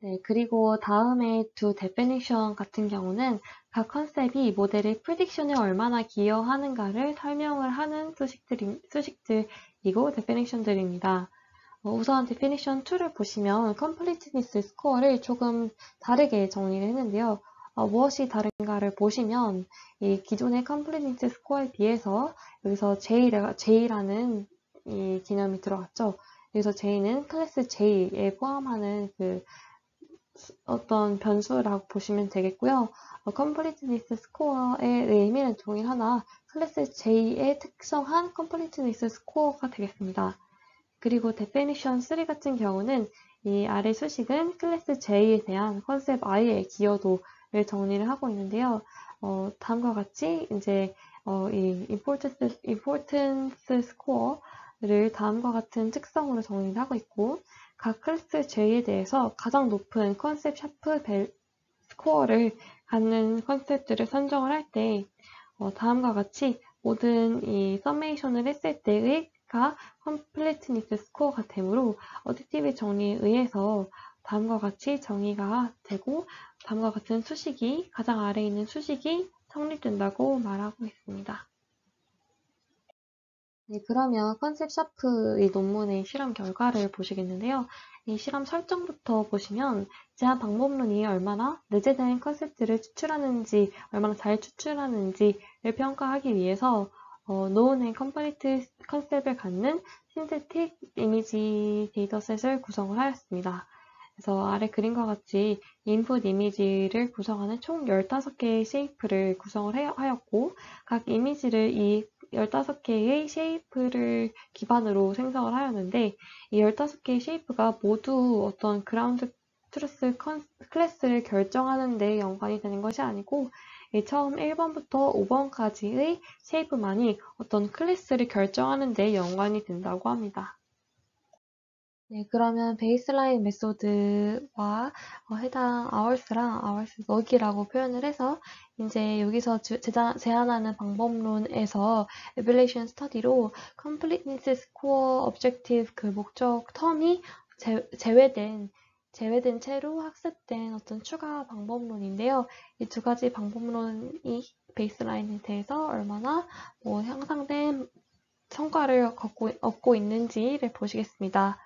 네, 그리고 다음에 두 definition 같은 경우는 각 컨셉이 모델의 prediction에 얼마나 기여하는가를 설명을 하는 수식들이고 definition들입니다. 우선 definition 2를 보시면 completeness score를 조금 다르게 정리를 했는데요. 무엇이 다른가를 보시면 이 기존의 completeness score에 비해서 여기서 J라는 이 개념이 들어갔죠. 그래서 J는 클래스 J에 포함하는 그 어떤 변수라고 보시면 되겠고요. completeness score의 의미는 동일하나 클래스 J에 특성한 completeness score가 되겠습니다. 그리고 definition 3 같은 경우는 이 아래 수식은 클래스 J에 대한 컨셉 I의 기여도를 정리를 하고 있는데요. 다음과 같이 이제 이 importance score 클래스를 다음과 같은 특성으로 정리를 하고 있고, 각 클래스 J에 대해서 가장 높은 컨셉 샤프 스코어를 갖는 컨셉들을 선정을 할 때, 다음과 같이 모든 이 서메이션을 했을 때의가 컴플리트니스 스코어가 되므로 어딕티브 정리에 의해서 다음과 같이 정의가 되고, 다음과 같은 수식이, 가장 아래에 있는 수식이 성립된다고 말하고 있습니다. 네, 그러면 컨셉 샤프 이 논문의 실험 결과를 보시겠는데요. 이 실험 설정부터 보시면 제한 방법론이 얼마나 내재된 컨셉트를 추출하는지, 얼마나 잘 추출하는지를 평가하기 위해서 known and complete 컨셉을 갖는 신세틱 이미지 데이터셋을 구성을 하였습니다. 그래서 아래 그림과 같이 인풋 이미지를 구성하는 총 15개의 쉐이프를 구성을 하였고, 각 이미지를 이 15개의 쉐이프를 기반으로 생성을 하였는데, 이 15개의 쉐이프가 모두 어떤 그라운드 트루스 클래스를 결정하는 데 연관이 되는 것이 아니고, 처음 1번부터 5번까지의 쉐이프만이 어떤 클래스를 결정하는 데 연관이 된다고 합니다. 네, 그러면 베이스라인 메소드와 해당 hours랑 hours log이라고 표현을 해서 이제 여기서 제안하는 방법론에서 evaluation study로 completeness score objective 그 목적 텀이 제외된 채로 학습된 어떤 추가 방법론인데요. 이 두 가지 방법론이 베이스라인에 대해서 얼마나 향상된 성과를 얻고 있는지를 보시겠습니다.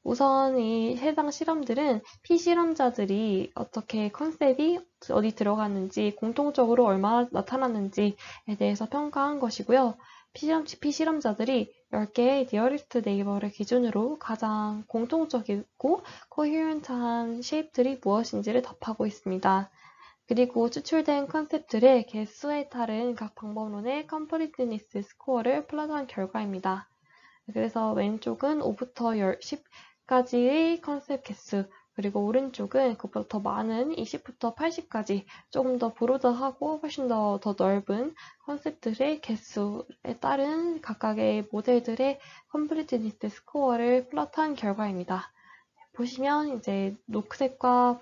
우선 이 해당 실험들은 피실험자들이 어떻게 컨셉이 어디 들어갔는지, 공통적으로 얼마나 나타났는지에 대해서 평가한 것이고요. 피실험자들이 10개의 nearest neighbor를 기준으로 가장 공통적이고 coherent한 쉐입들이 무엇인지를 답하고 있습니다. 그리고 추출된 컨셉들의 개수에 따른 각 방법론의 completeness 스코어를 플러스한 결과입니다. 그래서 왼쪽은 5부터 10까지의 컨셉 개수, 그리고 오른쪽은 그것보다 더 많은 20부터 80까지 조금 더 브로드하고 훨씬 더 넓은 컨셉들의 개수에 따른 각각의 모델들의 컴플리트니스 스코어를 플롯한 결과입니다. 보시면 이제 녹색과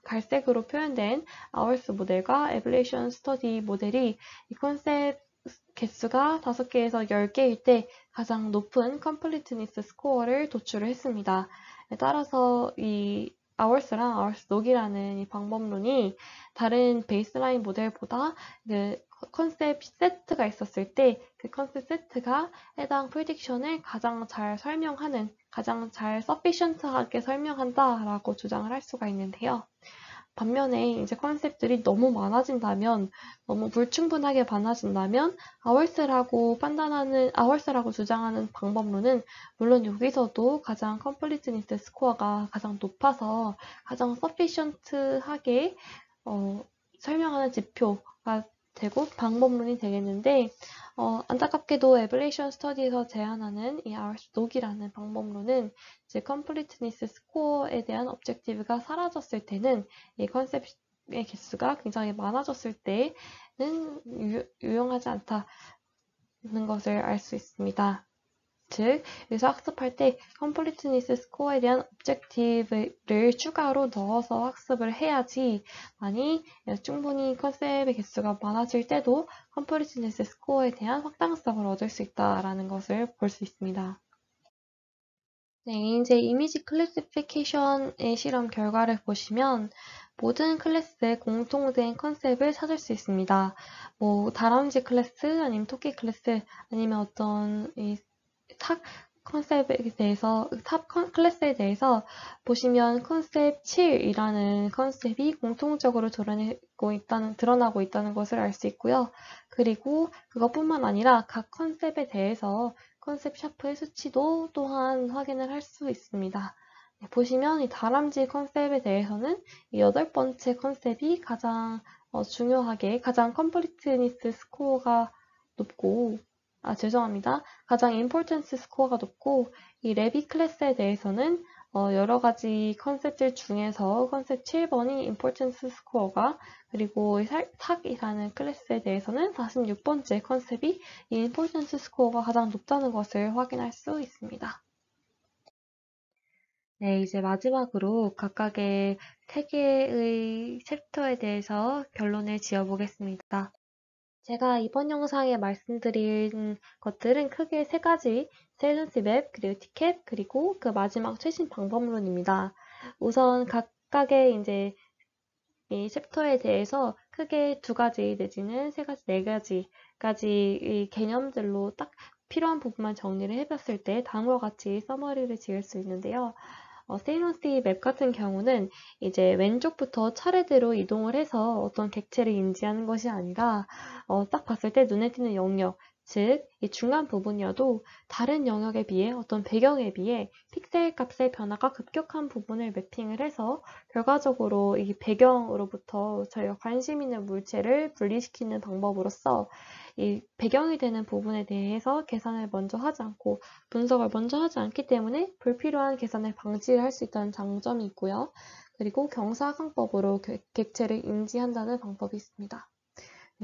갈색으로 표현된 아워스 모델과 에블레이션 스터디 모델이 이 컨셉 개수가 5개에서 10개일 때 가장 높은 컴플리트니스 스코어를 도출을 했습니다. 따라서 이 hours랑 hours log이라는 이 방법론이 다른 베이스라인 모델보다 그 컨셉 세트가 있었을 때 그 컨셉 세트가 해당 프리딕션을 가장 잘 설명하는, 가장 잘 서피션트하게 설명한다라고 주장을 할 수가 있는데요. 반면에 이제 컨셉들이 너무 많아진다면, 너무 불충분하게 많아진다면, hours라고 주장하는 방법론은 물론 여기서도 가장 completeness 스코어가 가장 높아서 가장 sufficient하게 설명하는 지표가 되고 방법론이 되겠는데, 안타깝게도 에블레이션 스터디에서 제안하는 이 hours log이라는 방법론은 이제 completeness 스코어에 대한 objective가 사라졌을 때는 이 컨셉의 개수가 굉장히 많아졌을 때는 유용하지 않다는 것을 알 수 있습니다. 즉, 여기서 학습할 때 completeness 스코어에 대한 objective를 추가로 넣어서 학습을 해야지 만이 충분히 컨셉의 개수가 많아질 때도 completeness 스코어에 대한 확장성을 얻을 수 있다는 것을 볼 수 있습니다. 네, 이제 이미지 클래시피케이션의 실험 결과를 보시면 모든 클래스의 공통된 컨셉을 찾을 수 있습니다. 다람쥐 클래스, 아니면 토끼 클래스, 아니면 어떤 탑 클래스에 대해서 보시면 컨셉 7이라는 컨셉이 공통적으로 드러나고 있다는 것을 알 수 있고요. 그리고 그것뿐만 아니라 각 컨셉에 대해서 컨셉 샤프의 수치도 또한 확인을 할 수 있습니다. 보시면 이 다람쥐 컨셉에 대해서는 이 8번째 컨셉이 가장 중요하게 가장 컴플리트니스 스코어가 높고, 가장 임포턴스 스코어가 높고, 이 레비 클래스에 대해서는 여러 가지 컨셉들 중에서 컨셉 7번이 Importance Score가, 그리고 탁이라는 클래스에 대해서는 46번째 컨셉이 이 Importance Score가 가장 높다는 것을 확인할 수 있습니다. 네, 이제 마지막으로 각각의 3개의 챕터에 대해서 결론을 지어보겠습니다. 제가 이번 영상에 말씀드린 것들은 크게 3가지, 밸런스 맵, 그리고 티켓, 그리고 그 마지막 최신 방법론입니다. 우선 각각의 이제 이 챕터에 대해서 크게 2가지 내지는 3가지, 4가지까지 이 개념들로 딱 필요한 부분만 정리를 해봤을 때 다음과 같이 서머리를 지을 수 있는데요. 세이런시 맵 같은 경우는 이제 왼쪽부터 차례대로 이동을 해서 어떤 객체를 인지하는 것이 아니라 딱 봤을 때 눈에 띄는 영역, 즉 이 중간 부분이어도 다른 영역에 비해 어떤 배경에 비해 픽셀 값의 변화가 급격한 부분을 매핑을 해서 결과적으로 이 배경으로부터 저희가 관심 있는 물체를 분리시키는 방법으로서 이 배경이 되는 부분에 대해서 계산을 먼저 하지 않고 분석을 먼저 하지 않기 때문에 불필요한 계산을 방지를 할 수 있다는 장점이 있고요. 그리고 경사각법으로 객체를 인지한다는 방법이 있습니다.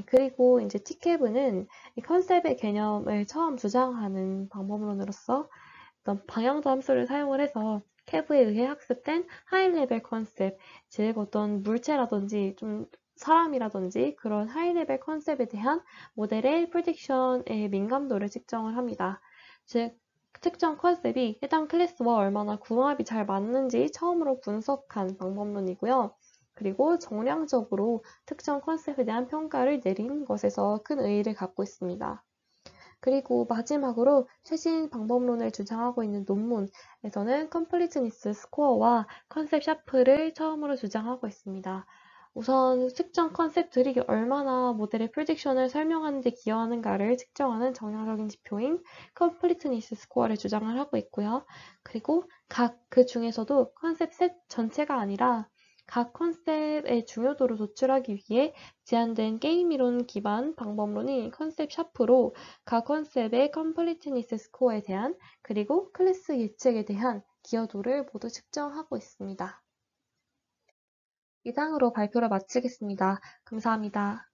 그리고 이제 티케브는 이 컨셉의 개념을 처음 주장하는 방법론으로서 어떤 방향도 함수를 사용을 해서 캐브에 의해 학습된 하이 레벨 컨셉, 즉 어떤 물체라든지 좀 사람이라든지 그런 하이 레벨 컨셉에 대한 모델의 프리딕션의 민감도를 측정을 합니다. 즉 특정 컨셉이 해당 클래스와 얼마나 궁합이 잘 맞는지 처음으로 분석한 방법론이고요. 그리고 정량적으로 특정 컨셉에 대한 평가를 내리는 것에서 큰 의의를 갖고 있습니다. 그리고 마지막으로 최신 방법론을 주장하고 있는 논문에서는 컴플리트니스 스코어와 컨셉 샤프를 처음으로 주장하고 있습니다. 우선 특정 컨셉들이 얼마나 모델의 프리딕션을 설명하는 데 기여하는가를 측정하는 정량적인 지표인 컴플리트니스 스코어를 주장을 하고 있고요. 그리고 각 그 중에서도 컨셉 셋 전체가 아니라 각 컨셉의 중요도를 도출하기 위해 제한된 게임 이론 기반 방법론인 컨셉 샤프로 각 컨셉의 컴플리트니스 스코어에 대한 그리고 클래스 예측에 대한 기여도를 모두 측정하고 있습니다. 이상으로 발표를 마치겠습니다. 감사합니다.